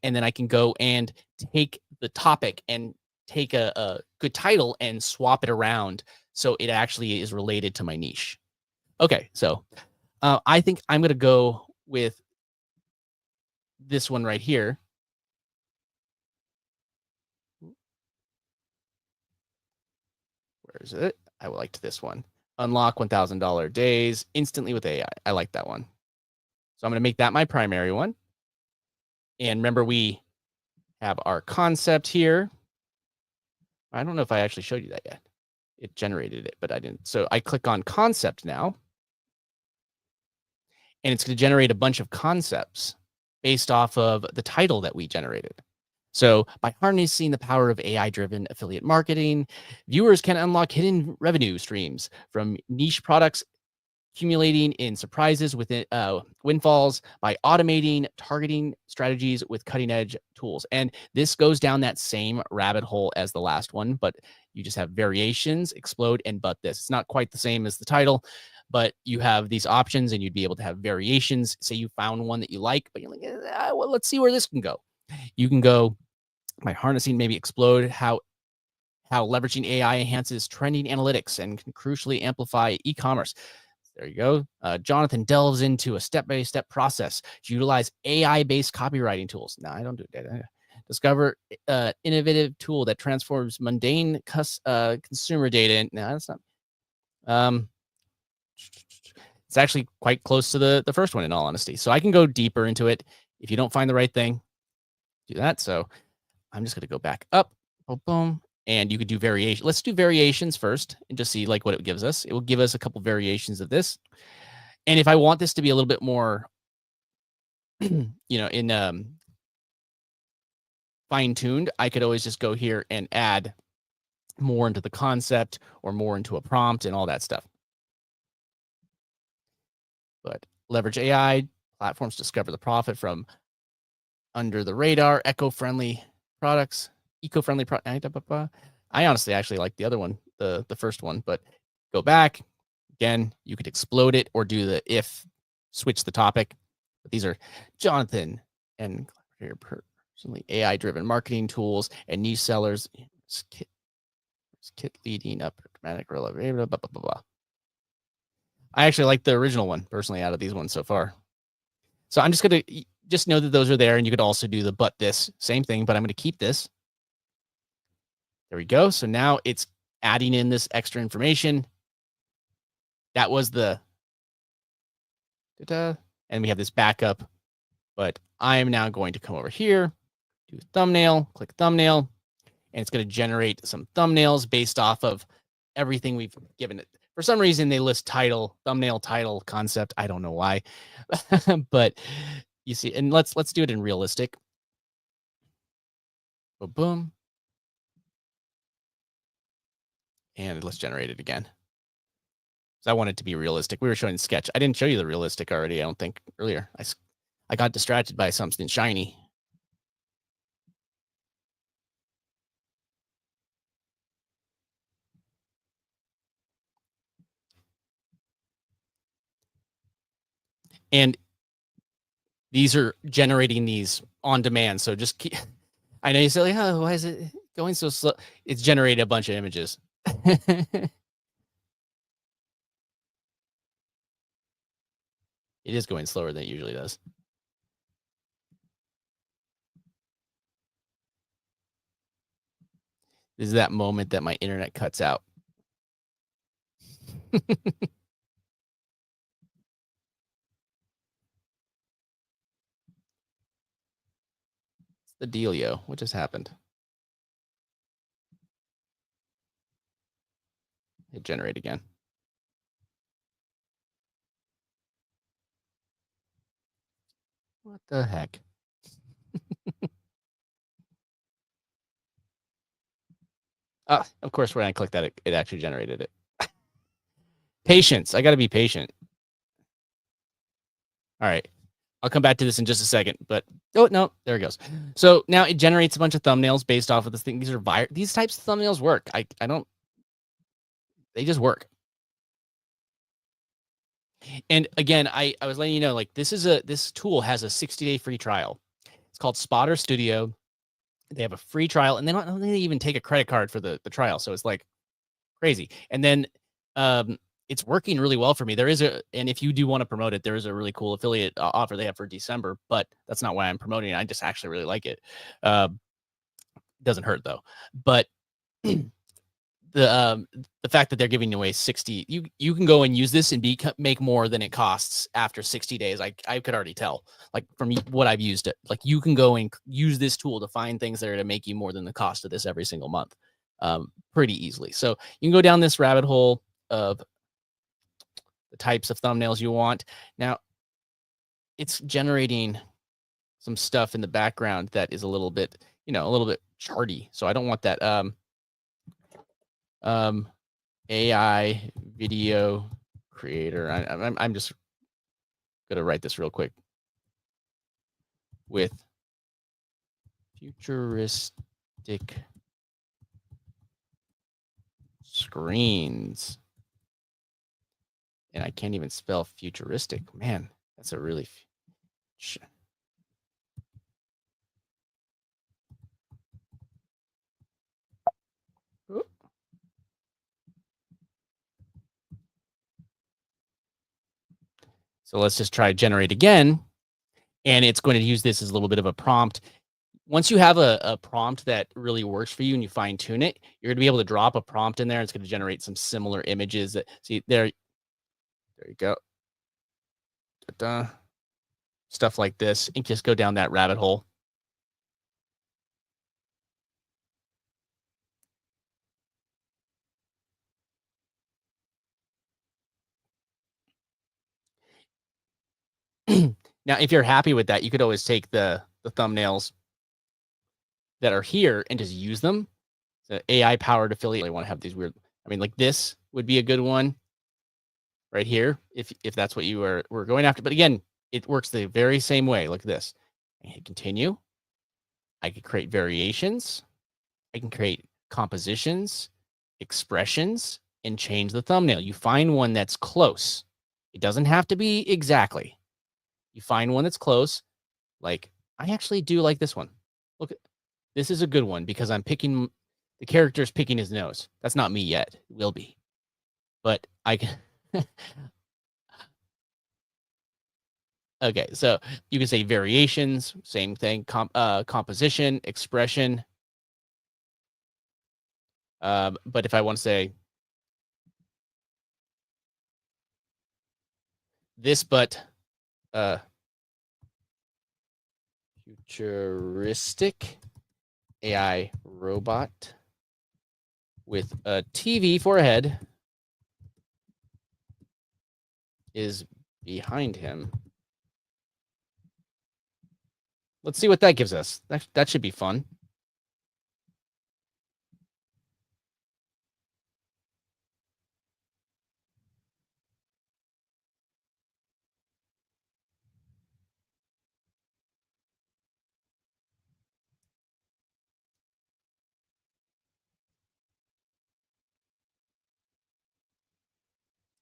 and then I can go and take the topic and take a good title and swap it around so it actually is related to my niche. Okay, so I think I'm going to go with this one right here. Where is it? I liked this one. Unlock $1,000 days instantly with AI. I like that one. So I'm going to make that my primary one. And remember, we have our concept here. I don't know if I actually showed you that yet. It generated it, but I didn't. So I click on concept now, and it's going to generate a bunch of concepts based off of the title that we generated. So by harnessing the power of AI-driven affiliate marketing, viewers can unlock hidden revenue streams from niche products, accumulating in surprises within windfalls by automating targeting strategies with cutting edge tools. And this goes down that same rabbit hole as the last one, but you just have variations, explode, and but this. It's not quite the same as the title, but you have these options and you'd be able to have variations. Say you found one that you like, but you're like, well, let's see where this can go. You can go by harnessing maybe explode how leveraging AI enhances trending analytics and can crucially amplify e-commerce. There you go. Jonathan delves into a step-by-step process to utilize AI-based copywriting tools. No, I don't do data. Discover innovative tool that transforms mundane consumer data. No, that's not. Um, it's actually quite close to the first one, in all honesty. So I can go deeper into it. If you don't find the right thing, do that. So I'm just going to go back up. Boom, boom. And you could do variation. Let's do variations first and just see like what it gives us. It will give us a couple variations of this. And if I want this to be a little bit more, in fine tuned, I could always just go here and add more into the concept or more into a prompt and all that stuff. But leverage AI platforms discover the profit from under the radar, eco-friendly products, eco-friendly. I honestly actually like the other one, the first one, but go back again. You could explode it or do the if switch the topic. But these are Jonathan and personally AI-driven marketing tools and niche sellers. Kit leading up dramatic blah, blah, blah, blah, blah. I actually like the original one personally out of these ones so far. So I'm just going to just know that those are there, and you could also do the but this same thing, but I'm going to keep this. There we go. So now it's adding in this extra information. That was the and we have this backup, but I am now going to come over here, do thumbnail, click thumbnail, and it's going to generate some thumbnails based off of everything we've given it. For some reason, they list title, thumbnail, title, concept. I don't know why, but you see, and let's do it in realistic. Boom, boom. And let's generate it again. So I want it to be realistic. We were showing sketch. I didn't show you the realistic already, I don't think, earlier. I got distracted by something shiny. And these are generating these on demand. So just keep, I know you say, like, oh, why is it going so slow? It's generated a bunch of images. It is going slower than it usually does. This is that moment that my internet cuts out. It's the dealio. What just happened? Hit generate again. What the heck? Of course, when I clicked that, it actually generated it. Patience. I got to be patient. All right. I'll come back to this in just a second, but oh no, there it goes. So now it generates a bunch of thumbnails based off of this thing. These types of thumbnails work. I don't. They just work. And again, I was letting you know, like this tool has a 60-day free trial. It's called Spotter Studio. They have a free trial, and they even take a credit card for the trial. So it's like crazy. And then it's working really well for me. And if you do want to promote it, there is a really cool affiliate offer they have for December, but that's not why I'm promoting it. I just actually really like it. Doesn't hurt though. But the fact that they're giving away 60, you can go and use this and make more than it costs after 60 days. I could already tell, like from what I've used it, like you can go and use this tool to find things that are to make you more than the cost of this every single month. pretty easily. So you can go down this rabbit hole of the types of thumbnails you want. Now, it's generating some stuff in the background that is a little bit, a little bit charty. So I don't want that um AI video creator. I'm just gonna write this real quick with futuristic screens. And I can't even spell futuristic. Man, that's a really so let's just try generate again. And it's going to use this as a little bit of a prompt. Once you have a prompt that really works for you and you fine tune it, you're going to be able to drop a prompt in there. It's going to generate some similar images that see there. There you go. Da-da. Stuff like this, and just go down that rabbit hole. Now, if you're happy with that, you could always take the thumbnails that are here and just use them. The AI powered affiliate. I want to have these weird. I mean, like this would be a good one right here if that's what you were going after. But again, it works the very same way. Look at this. I hit continue. I could create variations. I can create compositions, expressions, and change the thumbnail. You find one that's close. It doesn't have to be exactly. You find one that's close. Like I actually do like this one. Look, this is a good one because I'm picking the character's picking his nose. That's not me yet. It will be. But I can okay, so you can say variations, same thing, composition, expression. But if I want to say this, but futuristic AI robot with a TV for a head is behind him. Let's see what that gives us. That should be fun.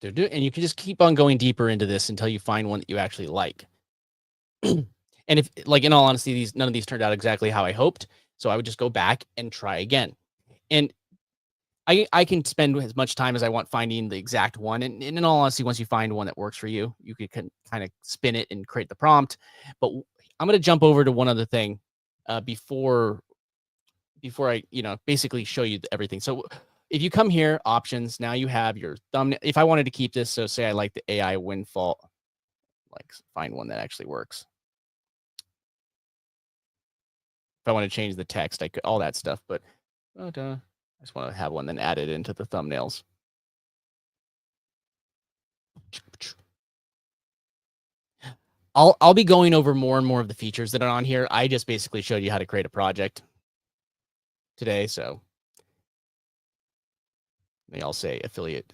And you can just keep on going deeper into this until you find one that you actually like. And if, like, in all honesty, none of these turned out exactly how I hoped, so I would just go back and try again. And I can spend as much time as I want finding the exact one. And in all honesty, once you find one that works for you, you could kind of spin it and create the prompt. But I'm going to jump over to one other thing before I, basically show you everything. So if you come here, options, now you have your thumbnail. If I wanted to keep this, so say I like the AI windfall, like find one that actually works. If I want to change the text, I could all that stuff, but I just want to have one then added into the thumbnails. I'll be going over more and more of the features that are on here. I just basically showed you how to create a project today, so they all say affiliate.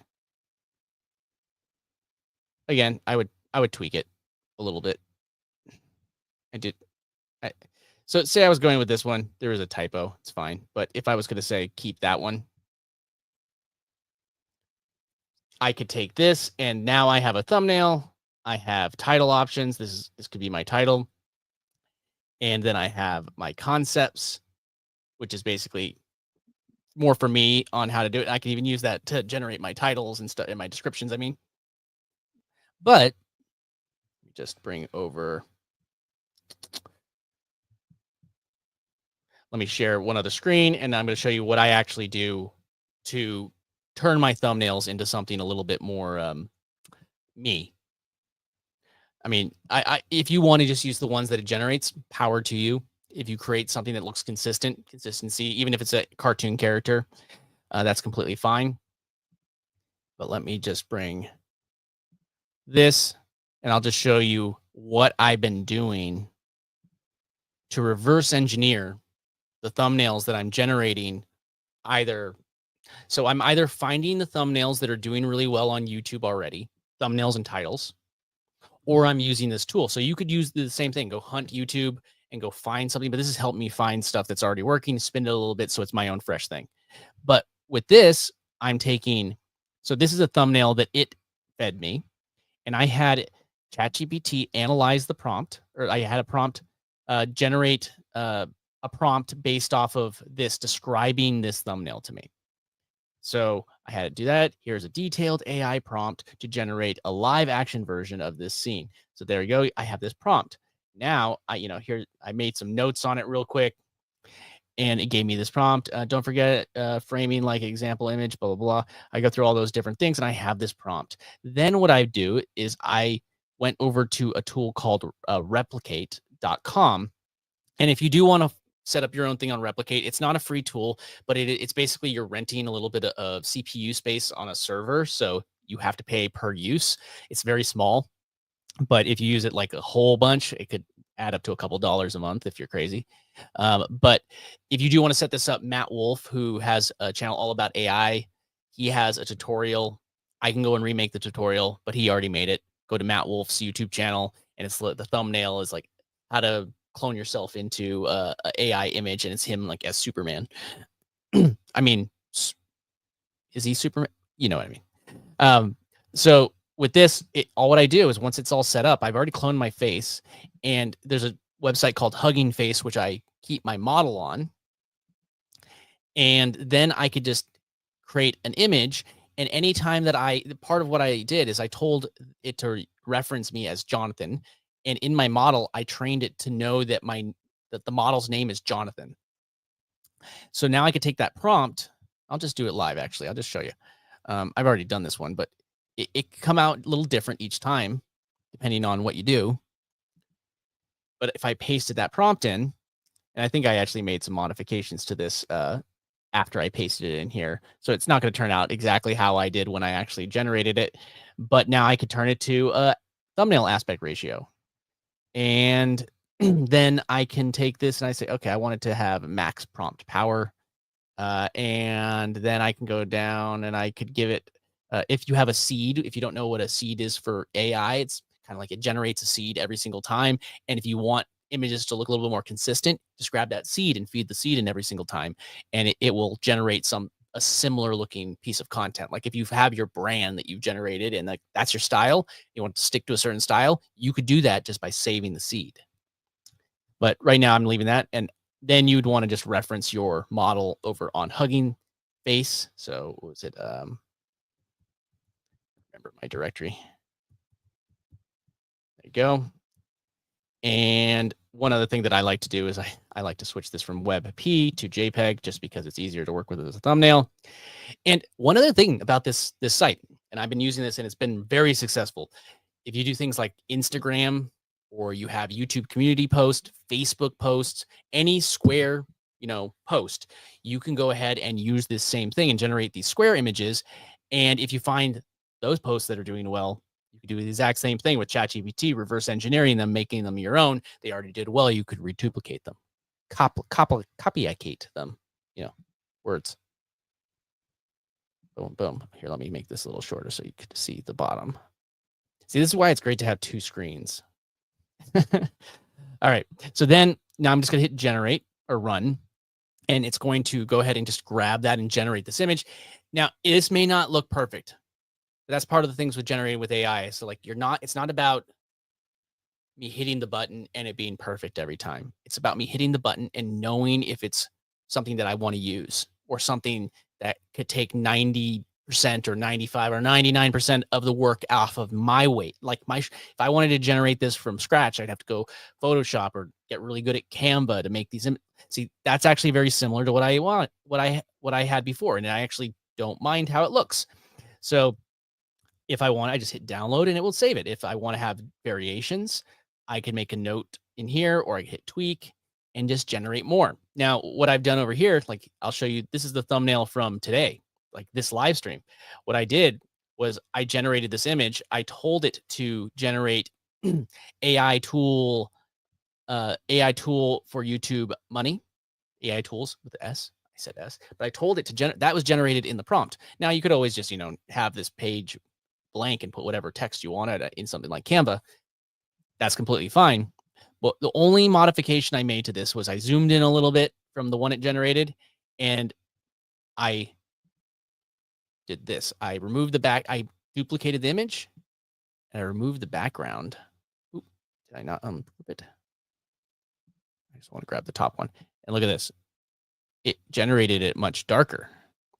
Again, I would tweak it a little bit. So say I was going with this one, there was a typo, it's fine. But if I was going to say keep that one, I could take this and now I have a thumbnail. I have title options. This could be my title. And then I have my concepts, which is basically more for me on how to do it. I can even use that to generate my titles and stuff and my descriptions, I mean. But just bring over. Let me share one other screen and I'm going to show you what I actually do to turn my thumbnails into something a little bit more me. I mean, I if you want to just use the ones that it generates, power to you. if you create something that looks consistency, even if it's a cartoon character, that's completely fine. But let me just bring this, and I'll just show you what I've been doing to reverse engineer the thumbnails that I'm generating. Either So I'm either finding the thumbnails that are doing really well on YouTube already, thumbnails and titles, or I'm using this tool. So you could use the same thing, go hunt YouTube and go find something, but this has helped me find stuff that's already working, spin it a little bit so it's my own fresh thing. But with this, I'm taking, so this is a thumbnail that it fed me, and I had ChatGPT analyze the prompt, or I had a prompt generate a prompt based off of this describing this thumbnail to me. So I had to do that. Here's a detailed AI prompt to generate a live action version of this scene. So there you go. I have this prompt. Now here I made some notes on it real quick, and it gave me this prompt. Don't forget framing like example image, blah, blah, blah. I go through all those different things and I have this prompt. Then what I do is I went over to a tool called replicate.com. And if you do want to set up your own thing on Replicate, it's not a free tool, but it's basically you're renting a little bit of CPU space on a server. So you have to pay per use. It's very small, but if you use it like a whole bunch, it could add up to a couple dollars a month if you're crazy. But if you do want to set this up, Matt Wolf, who has a channel all about AI, he has a tutorial. I can go and remake the tutorial, but he already made it. Go to Matt Wolf's YouTube channel, and it's the thumbnail is like how to clone yourself into a AI image, and it's him like as Superman. I mean, is he Superman? You know what I mean? So with this, all what I do is once it's all set up, I've already cloned my face, and there's a website called Hugging Face, which I keep my model on. And then I could just create an image. And anytime that part of what I did is I told it to reference me as Jonathan. And in my model, I trained it to know that the model's name is Jonathan. So now I could take that prompt. I'll just do it live, actually. I'll just show you. I've already done this one, but it can come out a little different each time, depending on what you do. But if I pasted that prompt in, and I think I actually made some modifications to this after I pasted it in here. So it's not going to turn out exactly how I did when I actually generated it. But now I could turn it to a thumbnail aspect ratio. And then I can take this and I say, okay, I want it to have max prompt power. And then I can go down and I could give it, if you have a seed, if you don't know what a seed is for AI, it's kind of like it generates a seed every single time. And if you want images to look a little bit more consistent, just grab that seed and feed the seed in every single time. And it will generate a similar looking piece of content. Like if you have your brand that you've generated and like that's your style, you want to stick to a certain style, you could do that just by saving the seed. But right now I'm leaving that. And then you'd want to just reference your model over on Hugging Face. So what was it? Remember my directory. There you go. And one other thing that I like to do is I like to switch this from WebP to JPEG just because it's easier to work with as a thumbnail. And one other thing about this site, and I've been using this and it's been very successful. If you do things like Instagram, or you have YouTube community post, Facebook posts, any square, post, you can go ahead and use this same thing and generate these square images. And if you find those posts that are doing well, you could do the exact same thing with ChatGPT, reverse engineering them, making them your own. They already did well. You could reduplicate them, copyicate them, words. Boom, boom. Here, let me make this a little shorter so you could see the bottom. See, this is why it's great to have two screens. All right. So then now I'm just going to hit generate or run, and it's going to go ahead and just grab that and generate this image. Now, this may not look perfect. But that's part of the things with generating with AI. So like it's not about me hitting the button and it being perfect every time. It's about me hitting the button and knowing if it's something that I want to use or something that could take 90% or 95 or 99% of the work off of my weight. Like if I wanted to generate this from scratch, I'd have to go Photoshop or get really good at Canva to make these. See, that's actually very similar to what I had before. And I actually don't mind how it looks. So if I want, I just hit download and it will save it. If I want to have variations, I can make a note in here, or I can hit tweak and just generate more. Now, what I've done over here, like I'll show you, this is the thumbnail from today, like this live stream. What I did was I generated this image. I told it to generate AI tool, AI tool for YouTube money, AI tools with the S. I said S, but I told it to generate, that was generated in the prompt. Now you could always just, have this page blank and put whatever text you wanted in something like Canva. That's completely fine. But the only modification I made to this was I zoomed in a little bit from the one it generated, and I did this. I removed the back. I duplicated the image, and I removed the background. Oop, did I not ungroup it? I just want to grab the top one. And look at this. It generated it much darker.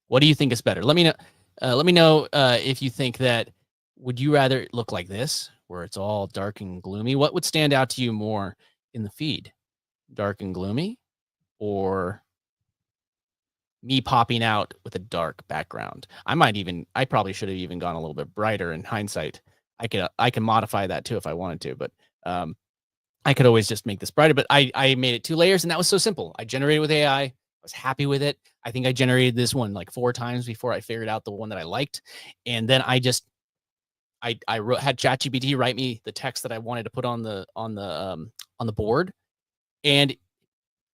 What do you think is better? Let me know. Let me know if you think that. Would you rather it look like this, where it's all dark and gloomy? What would stand out to you more in the feed? Dark and gloomy, or me popping out with a dark background? I probably should have even gone a little bit brighter in hindsight. I can modify that too if I wanted to, but I could always just make this brighter. But I made it 2 layers, and that was so simple. I generated with AI. I was happy with it. I think I generated this one like 4 times before I figured out the one that I liked, and then had ChatGPT write me the text that I wanted to put on the board. And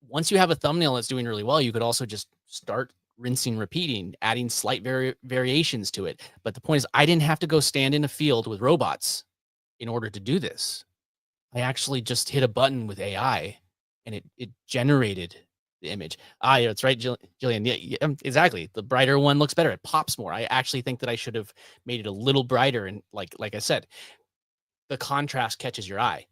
once you have a thumbnail that's doing really well, you could also just start rinsing, repeating, adding slight variations to it. But the point is, I didn't have to go stand in a field with robots in order to do this. I actually just hit a button with AI, and it generated the image. Yeah, that's right, Jillian. Yeah, exactly. The brighter one looks better. It pops more. I actually think that I should have made it a little brighter, and like I said, the contrast catches your eye.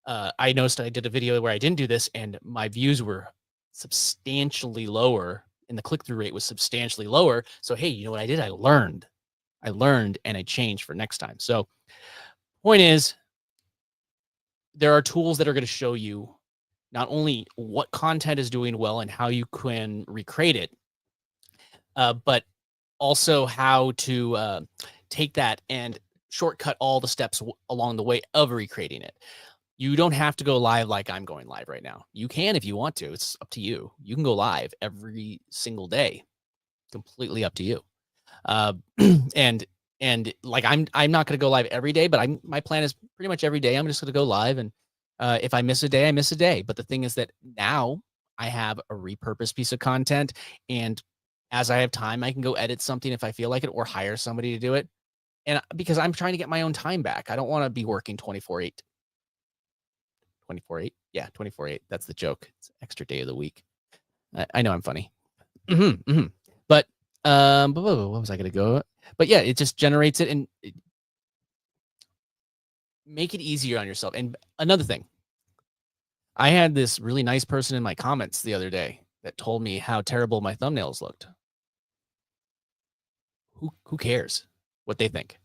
I noticed I did a video where I didn't do this, and my views were substantially lower, and the click-through rate was substantially lower. So, hey, you know what I did? I learned, and I changed for next time. So, point is, there are tools that are going to show you not only what content is doing well and how you can recreate it, but also how to take that and shortcut all the steps along the way of recreating it. You don't have to go live like I'm going live right now. You can if you want to. It's up to you. You can go live every single day. Completely up to you. And like I'm not going to go live every day, but my plan is pretty much every day I'm just going to go live, and if I miss a day, I miss a day. But the thing is that now I have a repurposed piece of content, and as I have time, I can go edit something if I feel like it, or hire somebody to do it. And because I'm trying to get my own time back, I don't want to be working 24/8. 24/8? Yeah, 24/8. That's the joke. It's an extra day of the week. I know I'm funny. But what was I going to go? But yeah, it just generates it, and make it easier on yourself. And another thing, I had this really nice person in my comments the other day that told me how terrible my thumbnails looked. Who cares what they think?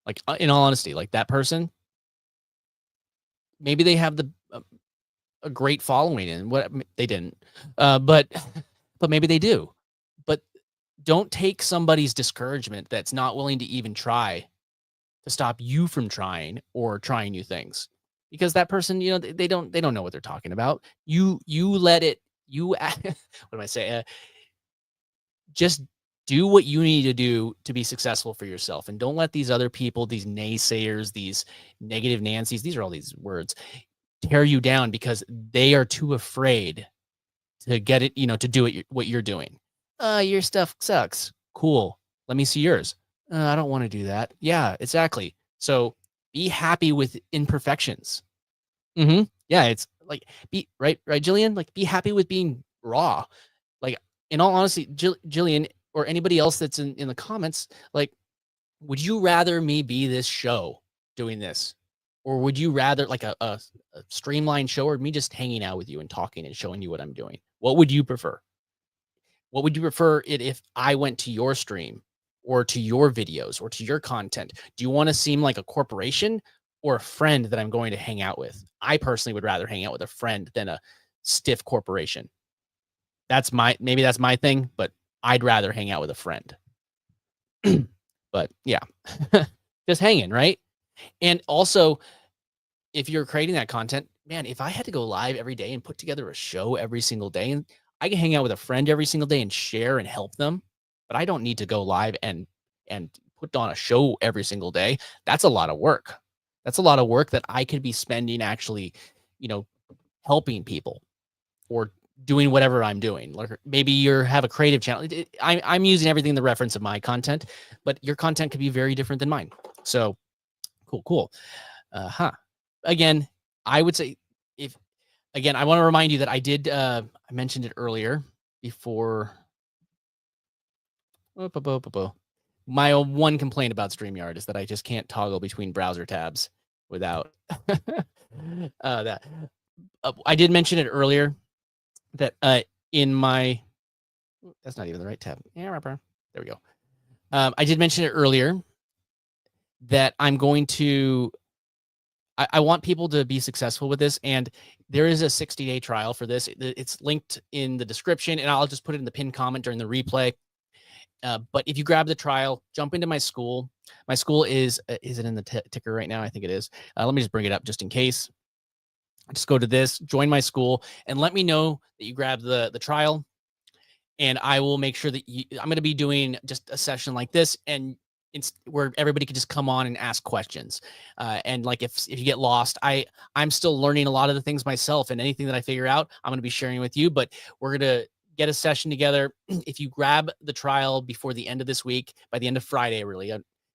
Like, in all honesty, like that person, maybe they have a great following, and what they didn't, but maybe they do. But don't take somebody's discouragement that's not willing to even try to stop you from trying or trying new things, because that person, they don't know what they're talking about. You let it. What am I saying? Just do what you need to do to be successful for yourself, and don't let these other people, these naysayers, these negative Nancys, these are all these words, tear you down because they are too afraid to get it, to do it, what you're doing. Your stuff sucks. Cool. Let me see yours. I don't want to do that. Yeah, exactly. So be happy with imperfections. Yeah, it's like, be right, Jillian. Like, be happy with being raw. Like, in all honesty, Jillian, or anybody else that's in the comments, like, would you rather me be this show doing this, or would you rather like a streamlined show, or me just hanging out with you and talking and showing you what I'm doing? What would you prefer? What would you prefer it if I went to your stream, or to your videos, or to your content? Do you want to seem like a corporation, or a friend that I'm going to hang out with? I personally would rather hang out with a friend than a stiff corporation. Maybe that's my thing, but I'd rather hang out with a friend. But yeah, just hanging, right? And also, if you're creating that content, man, if I had to go live every day and put together a show every single day, and I can hang out with a friend every single day and share and help them, but I don't need to go live and put on a show every single day. That's a lot of work. That's a lot of work that I could be spending actually, you know, helping people or doing whatever I'm doing. Like maybe you have a creative channel. I'm using everything in the reference of my content, but your content could be very different than mine. So cool, cool. Huh. Again, I would say if again, I want to remind you that I mentioned it earlier before. My one complaint about StreamYard is that I just can't toggle between browser tabs without that. I did mention it earlier that in my that's not even the right tab. Yeah, there we go. I did mention it earlier that I'm going to I want people to be successful with this, and there is a 60-day trial for this. It's linked in the description, and I'll just put it in the pinned comment during the replay. But if you grab the trial, jump into my school. My school is it in the ticker right now? I think it is. Let me just bring it up just in case. Just go to this, join my school, and let me know that you grab the trial, and I will make sure that I'm going to be doing just a session like this, and it's where everybody can just come on and ask questions. And like if you get lost, I'm still learning a lot of the things myself, and anything that I figure out, I'm going to be sharing with you. But we're going to get a session together. If you grab the trial before the end of this week, by the end of Friday, really.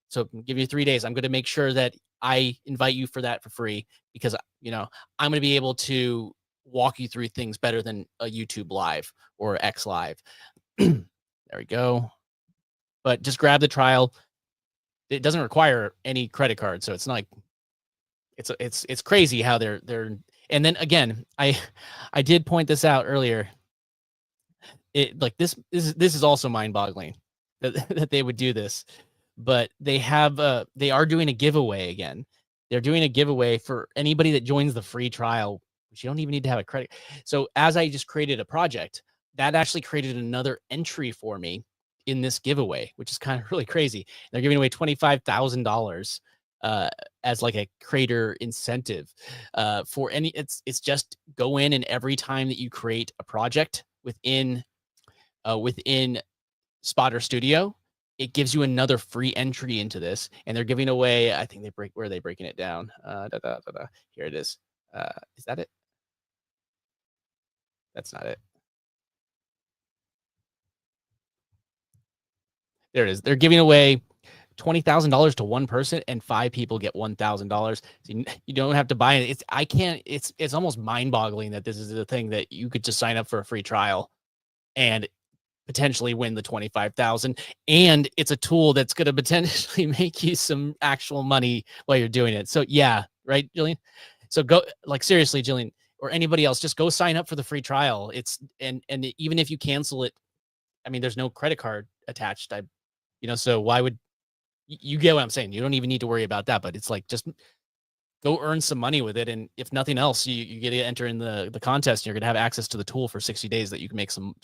So give you 3 days. I'm going to make sure that I invite you for that for free because I'm going to be able to walk you through things better than a YouTube live or X live. There we go. But just grab the trial. It doesn't require any credit card, so it's not like it's crazy how they're. And then again, I did point this out earlier. It like this is also mind boggling that that they would do this, but they are doing a giveaway again. They're doing a giveaway for anybody that joins the free trial, which you don't even need to have a credit. So as I just created a project, that actually created another entry for me in this giveaway, which is kind of really crazy. They're giving away $25,000 uh, as like a creator incentive for any. It's just go in, and every time that you create a project within Spotter Studio, it gives you another free entry into this, and they're giving away. I think where are they breaking it down? Here it is. Is that it? That's not it. There it is. They're giving away $20,000 to one person, and 5 people get $1,000. So you don't have to buy it. I can't. It's almost mind boggling that this is a thing that you could just sign up for a free trial and potentially win the 25,000, and it's a tool that's going to potentially make you some actual money while you're doing it. So yeah, right, Jillian. So go, like, seriously, Jillian, or anybody else, just go sign up for the free trial. It's and even if you cancel it, I mean, there's no credit card attached. So why would you get what I'm saying? You don't even need to worry about that. But it's like, just go earn some money with it. And if nothing else, you get to enter in the contest. You're going to have access to the tool for 60 days that you can make some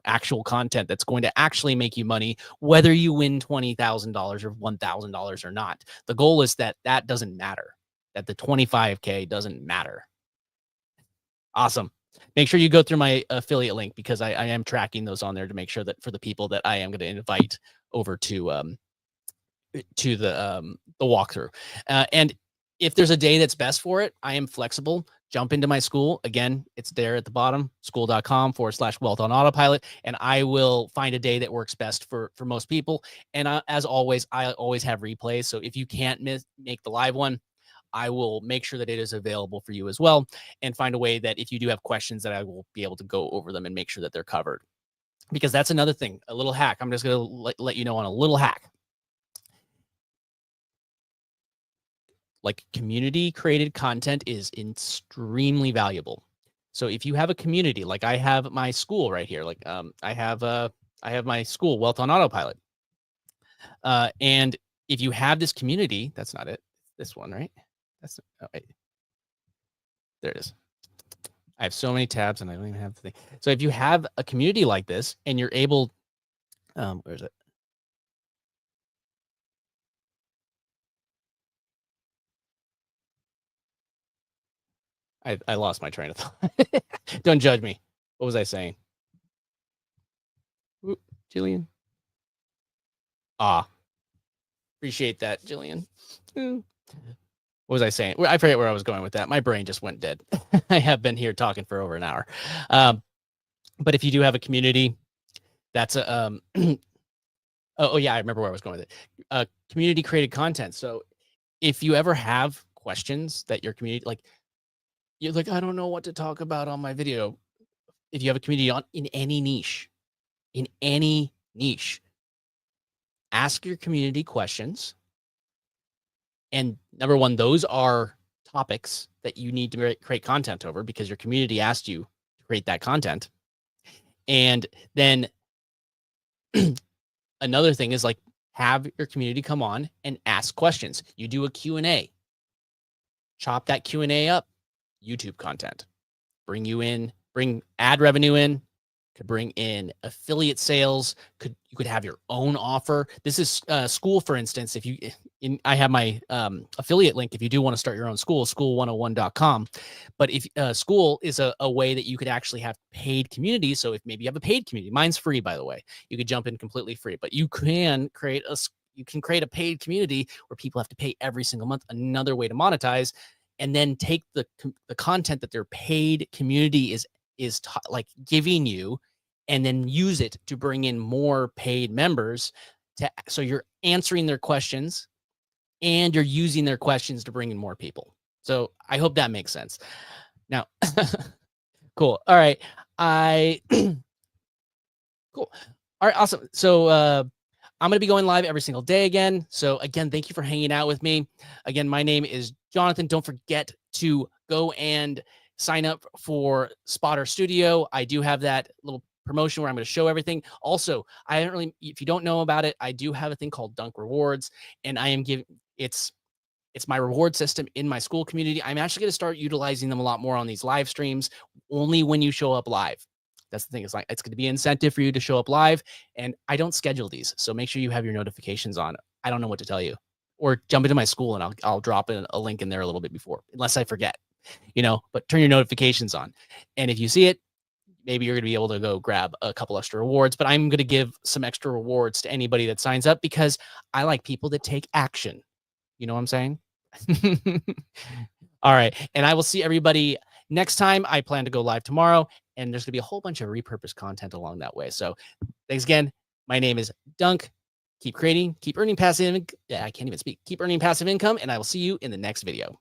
actual content that's going to actually make you money, whether you win $20,000 or $1,000 or not. The goal is that doesn't matter, that the 25K doesn't matter. Awesome. Make sure you go through my affiliate link, because I am tracking those on there to make sure that for the people that I am going to invite over to the walkthrough. And if there's a day that's best for it, I am flexible. Jump into my school. Again, it's there at the bottom, school.com/wealth on autopilot. And I will find a day that works best for most people. And as always, I always have replays. So if you can't make the live one, I will make sure that it is available for you as well, and find a way that if you do have questions, that I will be able to go over them and make sure that they're covered. Because that's another thing, a little hack. I'm just going to let you know on a little hack. Like, community created content is extremely valuable. So if you have a community, like I have my school right here, like I have my school, Wealth on Autopilot. And if you have this community, that's not it. This one, right? That's wait. There it is. I have so many tabs and I don't even have the thing. So if you have a community like this and you're able, where's it? I lost my train of thought. Don't judge me. What was I saying? Oop, Jillian. Ah, appreciate that, Jillian. Mm. What was I saying? I forget where I was going with that. My brain just went dead. I have been here talking for over an hour. But if you do have a community, that's a oh yeah, I remember where I was going with it. Community created content. So if you ever have questions that your community, like you're like, I don't know what to talk about on my video. If you have a community on in any niche, ask your community questions. And number one, those are topics that you need to create content over because your community asked you to create that content. And then another thing is like have your community come on and ask questions. You do a Q&A. Chop that Q&A up. YouTube content. Bring ad revenue in, could bring in affiliate sales, you could have your own offer. This is school, for instance. If you I have my affiliate link if you do want to start your own school, school101.com. But if school is a way that you could actually have paid communities. So if maybe you have a paid community, mine's free, by the way, you could jump in completely free, but you can create a paid community where people have to pay every single month, another way to monetize, and then take the content that their paid community is like giving you, and then use it to bring in more paid members. So you're answering their questions and you're using their questions to bring in more people. So I hope that makes sense. Now, cool. All right. Cool. All right. Awesome. So I'm going to be going live every single day again. So again, thank you for hanging out with me. Again, my name is Jonathan. Don't forget to go and sign up for Spotter Studio. I do have that little promotion where I'm going to show everything. Also, I don't really, if you don't know about it, I do have a thing called Dunk Rewards, and I am giving it's my reward system in my school community. I'm actually going to start utilizing them a lot more on these live streams, only when you show up live. That's the thing. It's like, it's going to be an incentive for you to show up live, and I don't schedule these. So make sure you have your notifications on. I don't know what to tell you, or jump into my school and I'll drop in a link in there a little bit before, unless I forget, but turn your notifications on. And if you see it, maybe you're going to be able to go grab a couple extra rewards, but I'm going to give some extra rewards to anybody that signs up because I like people that take action. You know what I'm saying? All right. And I will see everybody next time. I plan to go live tomorrow, and there's going to be a whole bunch of repurposed content along that way. So thanks again. My name is Dunk. Keep creating, keep earning passive. I can't even speak. Keep earning passive income, and I will see you in the next video.